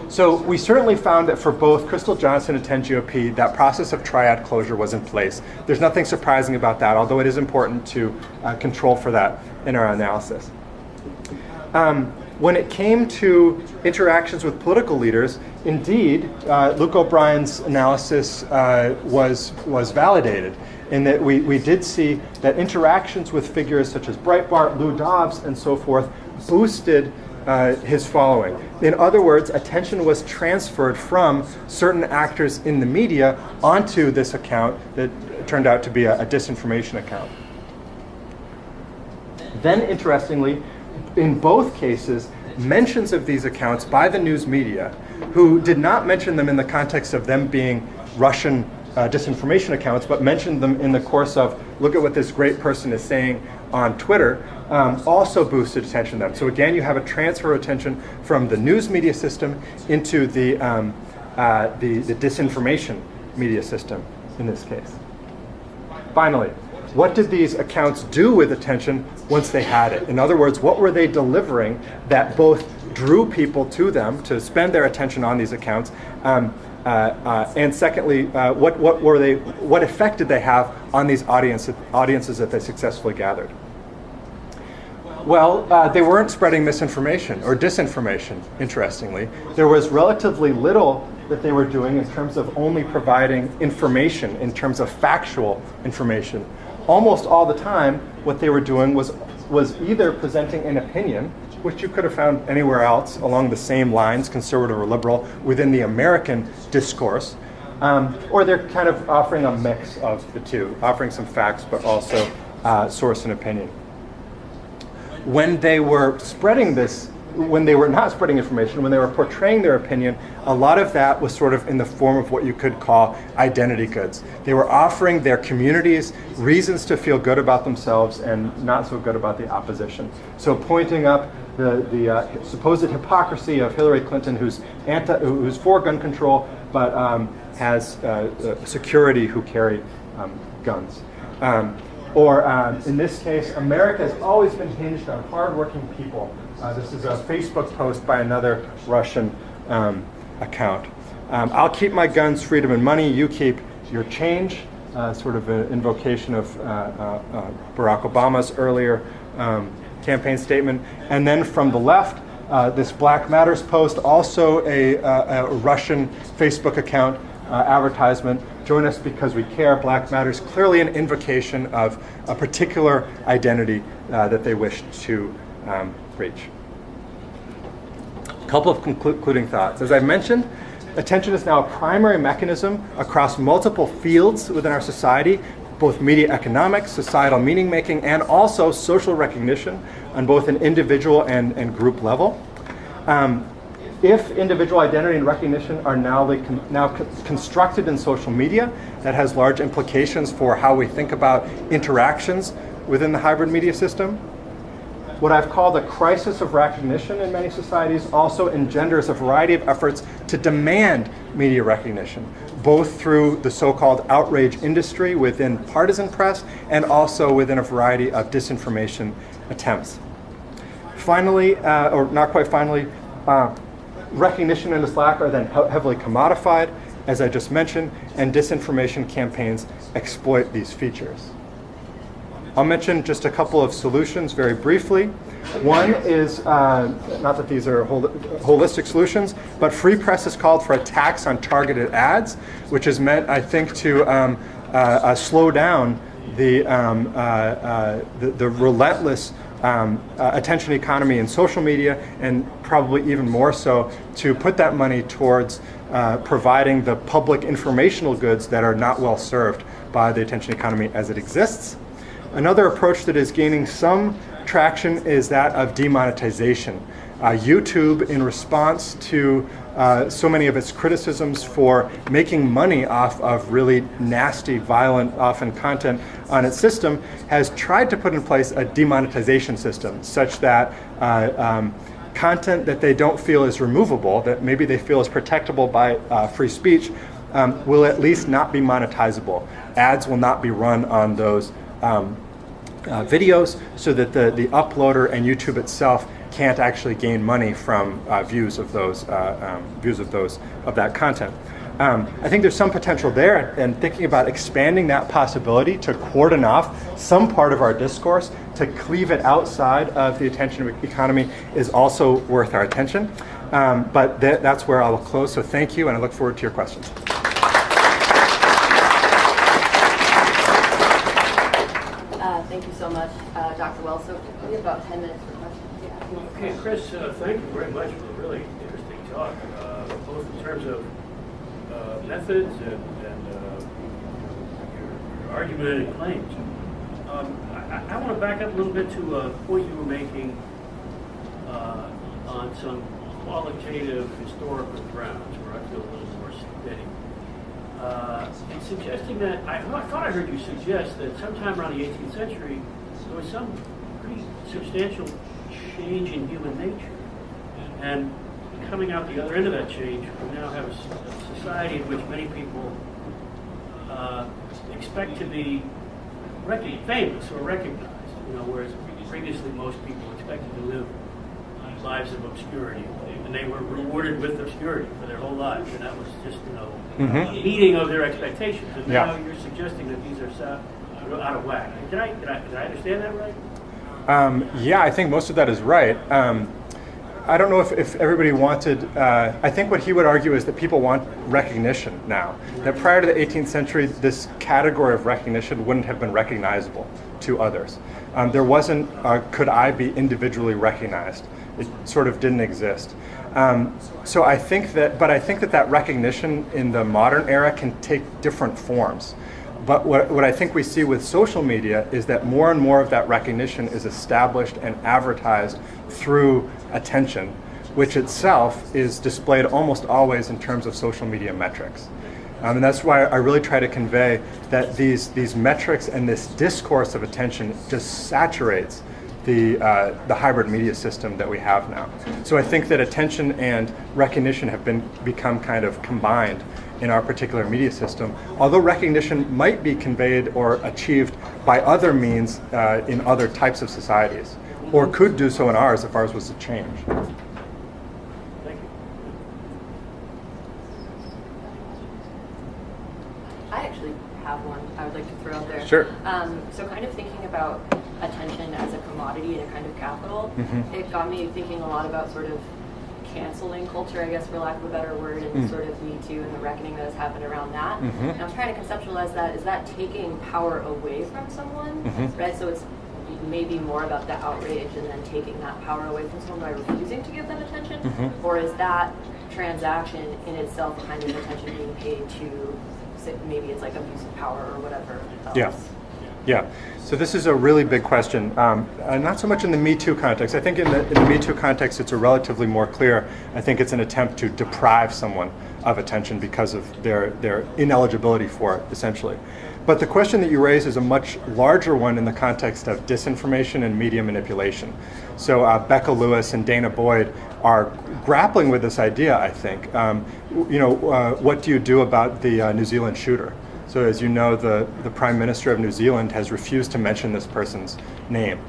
So we certainly found that for both Crystal Johnson and 10GOP, that process of triad closure was in place. There's nothing surprising about that, although it is important to control for that in our analysis. When it came to interactions with political leaders, indeed, Luke O'Brien's analysis was validated in that we did see that interactions with figures such as Breitbart, Lou Dobbs, and so forth boosted his following. In other words, attention was transferred from certain actors in the media onto this account that turned out to be a disinformation account. Then, interestingly, in both cases, mentions of these accounts by the news media, who did not mention them in the context of them being Russian disinformation accounts, but mentioned them in the course of, look at what this great person is saying on Twitter, also boosted attention to them. So again, you have a transfer of attention from the news media system into the disinformation media system in this case. Finally, what did these accounts do with attention once they had it? In other words, what were they delivering that both drew people to them to spend their attention on these accounts, and secondly, what effect did they have on these audiences that they successfully gathered? Well, they weren't spreading misinformation or disinformation, interestingly. There was relatively little that they were doing in terms of only providing information, in terms of factual information. Almost all the time, what they were doing was either presenting an opinion, which you could have found anywhere else along the same lines, conservative or liberal, within the American discourse, or they're kind of offering a mix of the two, offering some facts, but also source and opinion. When they were spreading this, when they were not spreading information, when they were portraying their opinion, a lot of that was sort of in the form of what you could call identity goods. They were offering their communities reasons to feel good about themselves and not so good about the opposition. So pointing up the supposed hypocrisy of Hillary Clinton, who's for gun control, but has security who carry guns. Or in this case, America has always been hinged on hardworking people. This is a Facebook post by another Russian account. I'll keep my guns, freedom, and money. You keep your change. Sort of an invocation of Barack Obama's earlier campaign statement. And then from the left, this Black Matters post, also a Russian Facebook account advertisement. Join us because we care. Black Matters, clearly an invocation of a particular identity that they wish to reach. A couple of concluding thoughts. As I mentioned, attention is now a primary mechanism across multiple fields within our society, both media economics, societal meaning making, and also social recognition on both an individual and group level. If individual identity and recognition are now constructed in social media, that has large implications for how we think about interactions within the hybrid media system. What I've called a crisis of recognition in many societies also engenders a variety of efforts to demand media recognition, both through the so-called outrage industry within partisan press and also within a variety of disinformation attempts. Finally, or not quite finally, recognition and its lack are then heavily commodified, as I just mentioned, and disinformation campaigns exploit these features. I'll mention just a couple of solutions very briefly. One is, not that these are holistic solutions, but Free Press has called for a tax on targeted ads, which is meant, I think, to slow down the relentless attention economy in social media, and probably even more so to put that money towards providing the public informational goods that are not well served by the attention economy as it exists. Another approach that is gaining some traction is that of demonetization. YouTube, in response to so many of its criticisms for making money off of really nasty, violent, often content on its system, has tried to put in place a demonetization system such that content that they don't feel is removable, that maybe they feel is protectable by free speech, will at least not be monetizable. Ads will not be run on those videos, so that the uploader and YouTube itself can't actually gain money from views of that content. I think there's some potential there, and thinking about expanding that possibility to cordon off some part of our discourse, to cleave it outside of the attention economy, is also worth our attention. But that's where I'll close. So thank you, and I look forward to your questions. Thank you so much, Dr. Wells. So we have about 10 minutes for questions. Okay, Chris, thank you very much for a really interesting talk, both in terms of methods and your argument and claims. I want to back up a little bit to a point you were making on some qualitative historical grounds where I feel a little more steady. And suggesting that, I thought I heard you suggest that sometime around the 18th century, there was some pretty substantial change in human nature. And coming out the other end of that change, we now have a society in which many people expect to be famous or recognized, whereas previously most people expected to live lives of obscurity, and they were rewarded with obscurity for their whole lives, and that was just, a meeting of their expectations. And now you're suggesting that these are out of whack. Did I understand that right? Yeah, I think most of that is right. I don't know if everybody wanted, I think what he would argue is that people want recognition now. That prior to the 18th century, this category of recognition wouldn't have been recognizable to others. There wasn't, could I be individually recognized? It sort of didn't exist. So I think that recognition in the modern era can take different forms. But what I think we see with social media is that more and more of that recognition is established and advertised through attention, which itself is displayed almost always in terms of social media metrics. And that's why I really try to convey that these metrics and this discourse of attention just saturates the hybrid media system that we have now. So I think that attention and recognition have become kind of combined in our particular media system, although recognition might be conveyed or achieved by other means in other types of societies, or could do so in ours if ours was to change. Thank you. I actually have one I would like to throw out there. Sure. So kind of thinking about attention as a commodity and a kind of capital, it got me thinking a lot about sort of canceling culture, I guess, for lack of a better word, and sort of Me Too and the reckoning that has happened around that. And I was trying to conceptualize that. Is that taking power away from someone? Right? So it's maybe more about the outrage and then taking that power away from someone by refusing to give them attention? Or is that transaction in itself a kind of attention being paid to, maybe it's like abuse of power or whatever else? Yeah. So this is a really big question. Not so much in the Me Too context. I think in the Me Too context, it's a relatively more clear. I think it's an attempt to deprive someone of attention because of their ineligibility for it, essentially. But the question that you raise is a much larger one in the context of disinformation and media manipulation. So Becca Lewis and Dana Boyd are grappling with this idea, I think. What do you do about the New Zealand shooter? So as you know, the Prime Minister of New Zealand has refused to mention this person's name.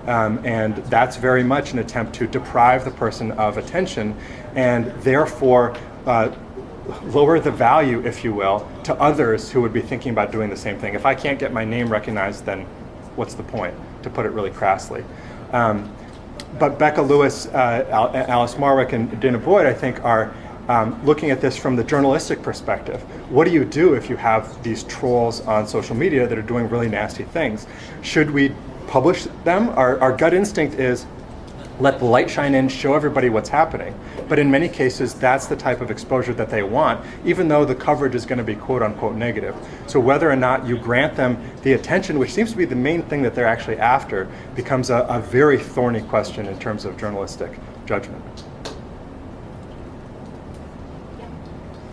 And that's very much an attempt to deprive the person of attention and therefore lower the value, if you will, to others who would be thinking about doing the same thing. If I can't get my name recognized, then what's the point, to put it really crassly. But Becca Lewis, Alice Marwick, and Dana Boyd, I think, are looking at this from the journalistic perspective. What do you do if you have these trolls on social media that are doing really nasty things? Should we publish them? Our gut instinct is let the light shine in, show everybody what's happening. But in many cases, that's the type of exposure that they want, even though the coverage is going to be quote unquote negative. So whether or not you grant them the attention, which seems to be the main thing that they're actually after, becomes a very thorny question in terms of journalistic judgment.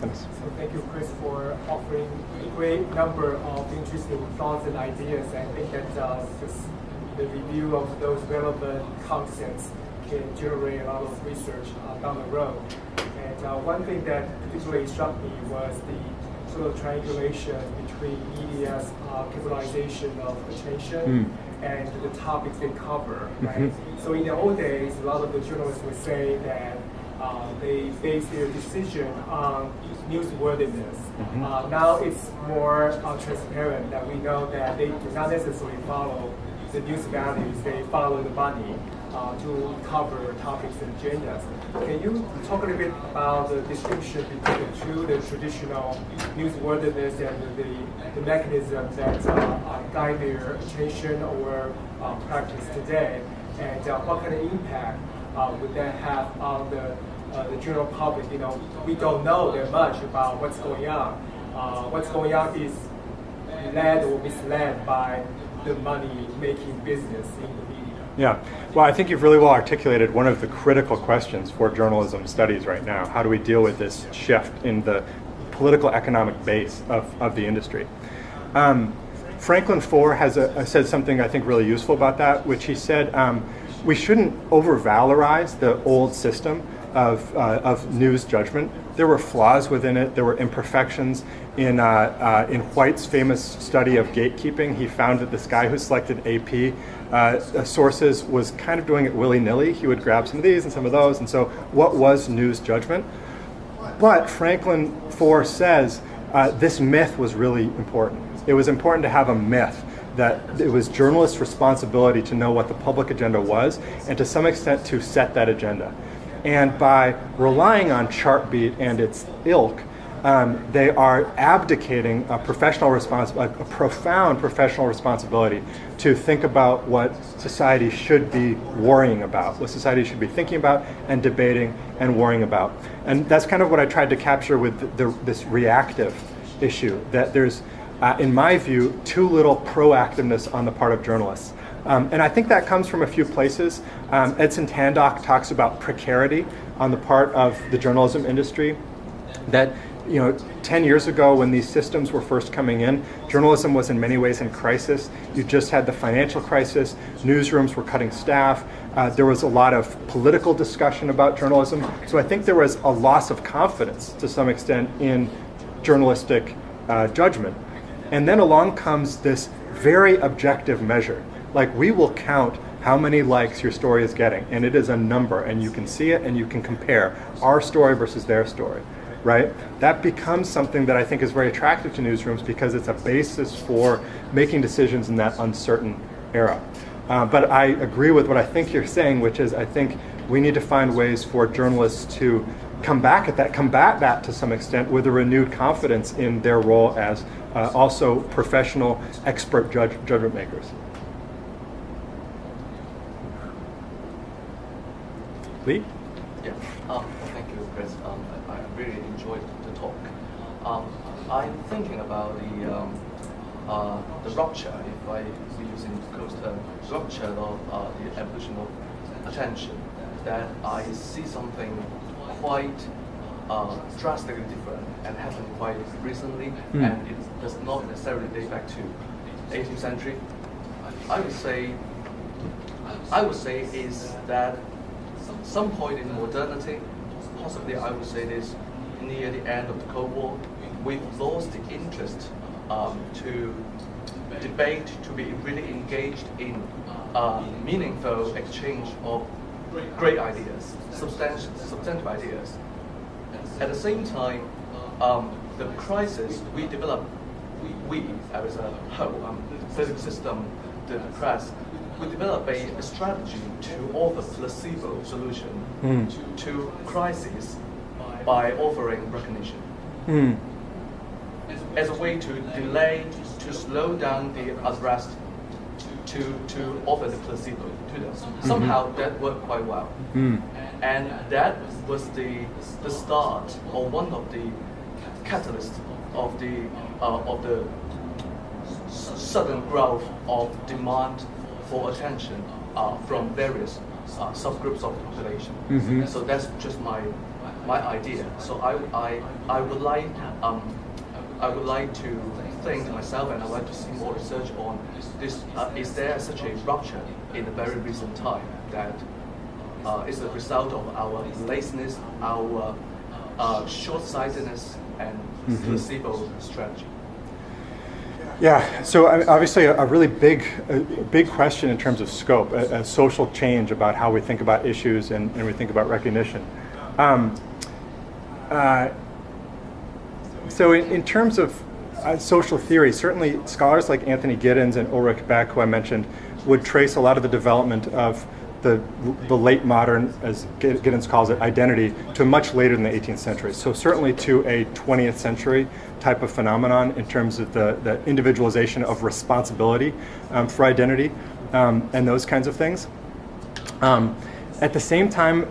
Dennis. So thank you, Chris, for offering a great number of interesting thoughts and ideas. I think that just the review of those relevant concepts can generate a lot of research down the road. And one thing that particularly struck me was the sort of triangulation between media's capitalization of attention and the topics they cover, right? So in the old days, a lot of the journalists would say that they base their decision on newsworthiness. Now it's more transparent that we know that they do not necessarily follow the news values, they follow the money to cover topics and agendas. Can you talk a little bit about the distinction between the two, the traditional newsworthiness and the mechanism that guide their attention or practice today, and what kind of impact would that have on the general public? You know, we don't know that much about what's going on. What's going on is led or misled by the money-making business in the media. Yeah, well, I think you've really well articulated one of the critical questions for journalism studies right now. How do we deal with this shift in the political economic base of the industry? Franklin Foer has said something I think really useful about that, which he said we shouldn't over-valorize the old system of news judgment. There were flaws within it. There were imperfections. In White's famous study of gatekeeping, he found that this guy who selected AP sources was kind of doing it willy-nilly. He would grab some of these and some of those. And so what was news judgment? But Franklin Foer says this myth was really important. It was important to have a myth that it was journalists' responsibility to know what the public agenda was and to some extent to set that agenda. And by relying on Chartbeat and its ilk, they are abdicating a profound professional responsibility to think about what society should be worrying about, what society should be thinking about and debating and worrying about. And that's kind of what I tried to capture with this reactive issue, that there's, in my view, too little proactiveness on the part of journalists. And I think that comes from a few places. Edson Tandock talks about precarity on the part of the journalism industry, that 10 years ago when these systems were first coming in, journalism was in many ways in crisis. You just had the financial crisis, newsrooms were cutting staff, there was a lot of political discussion about journalism. So I think there was a loss of confidence to some extent in journalistic judgment. And then along comes this very objective measure. Like, we will count how many likes your story is getting, and it is a number, and you can see it and you can compare our story versus their story, right? That becomes something that I think is very attractive to newsrooms because it's a basis for making decisions in that uncertain era. But I agree with what I think you're saying, which is I think we need to find ways for journalists to combat that to some extent with a renewed confidence in their role as also professional, expert judgment makers. Lee? Yeah. Thank you, Chris. I really enjoyed the talk. I'm thinking about the rupture, if I be using Cole's term, rupture of the evolution of attention. That I see something quite drastically different and happened quite recently, and it does not necessarily date back to 18th century. I would say is that some point in modernity, possibly I would say this near the end of the Cold War, we've lost the interest to debate, to be really engaged in meaningful exchange of great ideas, substantive ideas. At the same time, the crisis we developed, we as a whole, the political system, the press, we develop a strategy to offer placebo solution to crises by offering recognition. As a way to delay, to slow down the unrest, to offer the placebo to them. Somehow that worked quite well. And that was the start, or one of the catalysts of the sudden growth of demand for attention from various subgroups of the population. So that's just my my idea. So I would like to think myself, and I would like to see more research on this. Is there such a rupture in the very recent time that is a result of our laziness, our short-sightedness, and placebo strategy? Yeah, so obviously a really big question in terms of scope, a social change about how we think about issues and we think about recognition. So in terms of social theory, certainly scholars like Anthony Giddens and Ulrich Beck, who I mentioned, would trace a lot of the development of the late modern, as Giddens calls it, identity, to much later than the 18th century. So certainly to a 20th century type of phenomenon in terms of the individualization of responsibility for identity and those kinds of things. At the same time,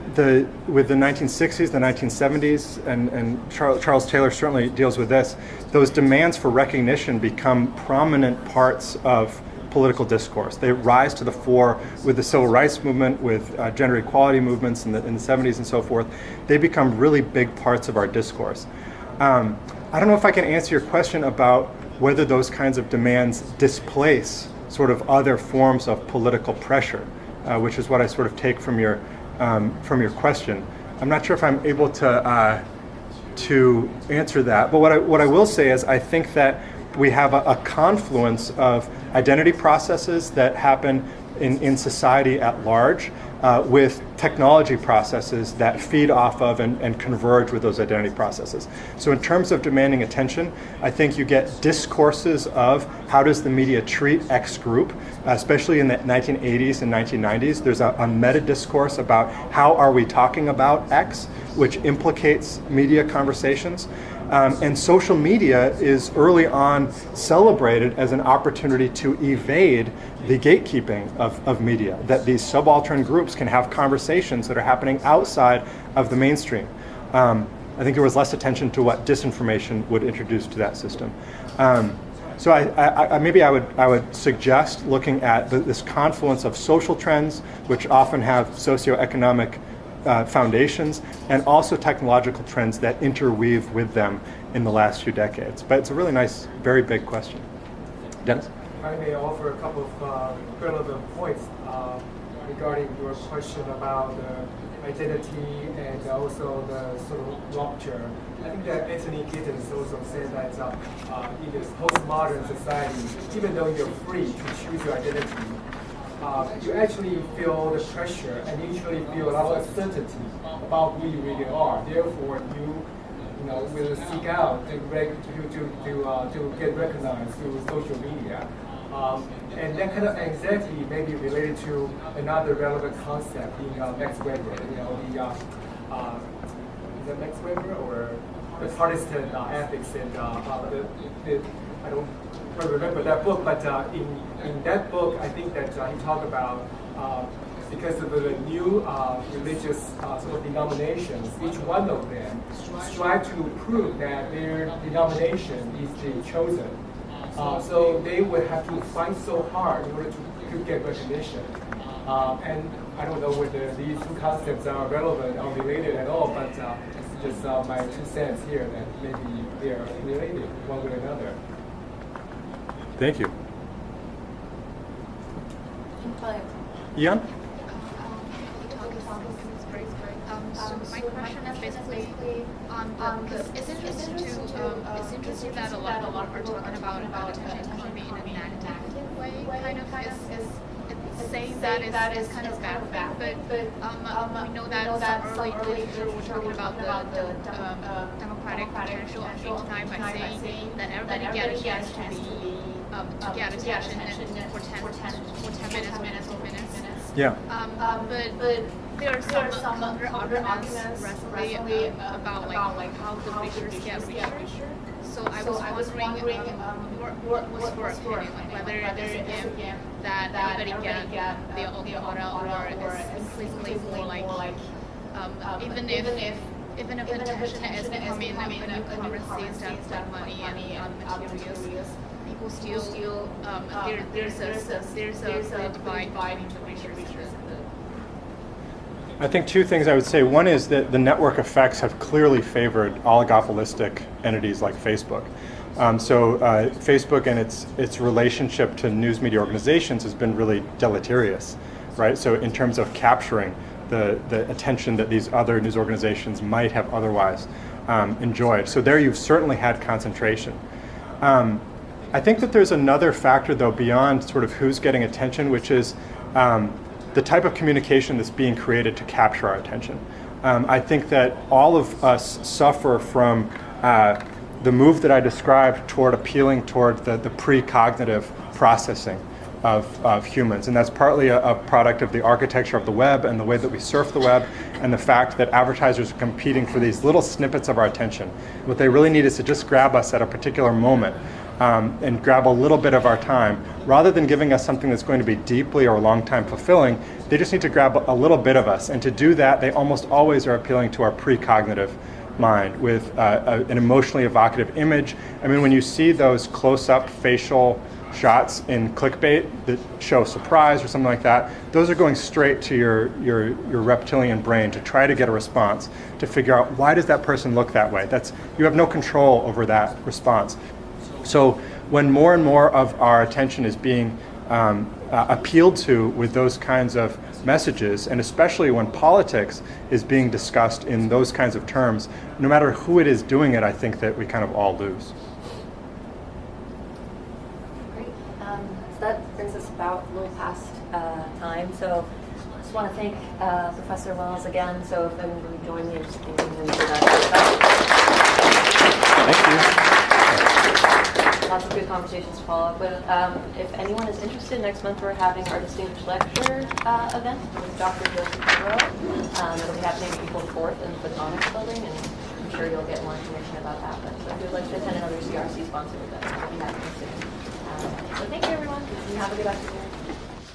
with the 1960s, the 1970s, and Charles Taylor certainly deals with this, those demands for recognition become prominent parts of political discourse. They rise to the fore with the civil rights movement, with gender equality movements in the 70s and so forth. They become really big parts of our discourse. I don't know if I can answer your question about whether those kinds of demands displace sort of other forms of political pressure, which is what I sort of take from your question. I'm not sure if I'm able to answer that, but what I will say is I think that we have a confluence of identity processes that happen in society at large with technology processes that feed off of and converge with those identity processes. So in terms of demanding attention, I think you get discourses of how does the media treat X group, especially in the 1980s and 1990s. There's a meta discourse about how are we talking about X, which implicates media conversations. And social media is early on celebrated as an opportunity to evade the gatekeeping of media, that these subaltern groups can have conversations that are happening outside of the mainstream. I think there was less attention to what disinformation would introduce to that system. So I would suggest looking at this confluence of social trends, which often have socioeconomic foundations, and also technological trends that interweave with them in the last few decades. But it's a really nice, very big question. Dennis? I may offer a couple of relevant points regarding your question about identity and also the sort of rupture. I think that Anthony Giddens also said that in this postmodern society, even though you're free to choose your identity, you actually feel the pressure and you usually feel a lot of uncertainty about who you really are. Therefore, you will seek out to get recognized through social media. And that kind of anxiety may be related to another relevant concept being Max Weber. Is that Max Weber or the partisan ethics? And I don't quite remember that book, but in that book, I think that he talked about because of the new religious sort of denominations, each one of them strive to prove that their denomination is the chosen. So they would have to fight so hard in order to get recognition. And I don't know whether these two concepts are relevant or related at all, but just my 2 cents here that maybe they are related one way or another. Thank you. Ian? So my question is basically because it's interesting that a lot of are talking about attention being in a negative way, kind of it's saying that is kind of bad thing, but we know that some early literature was talking about the democratic potential of each time by saying that everybody get a chance to get attention and for 10 minutes. Yeah. But there are some other arguments recently about like how the research get richer. So I was wondering what was your opinion, like whether there's a game that everybody get the open model or is increasingly more like even if attention is becoming a new currency instead of like money and materials, people still there's a divide between the researchers and the I think two things I would say. One is that the network effects have clearly favored oligopolistic entities like Facebook. Facebook and its relationship to news media organizations has been really deleterious, right? So in terms of capturing the attention that these other news organizations might have otherwise enjoyed. So there you've certainly had concentration. I think that there's another factor, though, beyond sort of who's getting attention, which is the type of communication that's being created to capture our attention. I think that all of us suffer from the move that I described toward appealing toward the precognitive processing of humans. And that's partly a product of the architecture of the web and the way that we surf the web, and the fact that advertisers are competing for these little snippets of our attention. What they really need is to just grab us at a particular moment and grab a little bit of our time. Rather than giving us something that's going to be deeply or long time fulfilling, they just need to grab a little bit of us. And to do that, they almost always are appealing to our precognitive mind with an emotionally evocative image. I mean, when you see those close-up facial shots in clickbait that show surprise or something like that, those are going straight to your reptilian brain to try to get a response, to figure out, why does that person look that way? You have no control over that response. So when more and more of our attention is being appealed to with those kinds of messages, and especially when politics is being discussed in those kinds of terms, no matter who it is doing it, I think that we kind of all lose. Great. So that brings us about a little past time. So I just want to thank Professor Wells again. So if anyone would join me in just thanking him for that. Thank you. Lots of good conversations to follow up with. If anyone is interested, next month we're having our Distinguished Lecture event with Dr. Joseph Monroe. It'll be happening April 4th in the Photonics Building, and I'm sure you'll get more information about that. But if you'd like to attend another CRC-sponsored event, we'll be happening soon. So thank you, everyone, and have a good afternoon.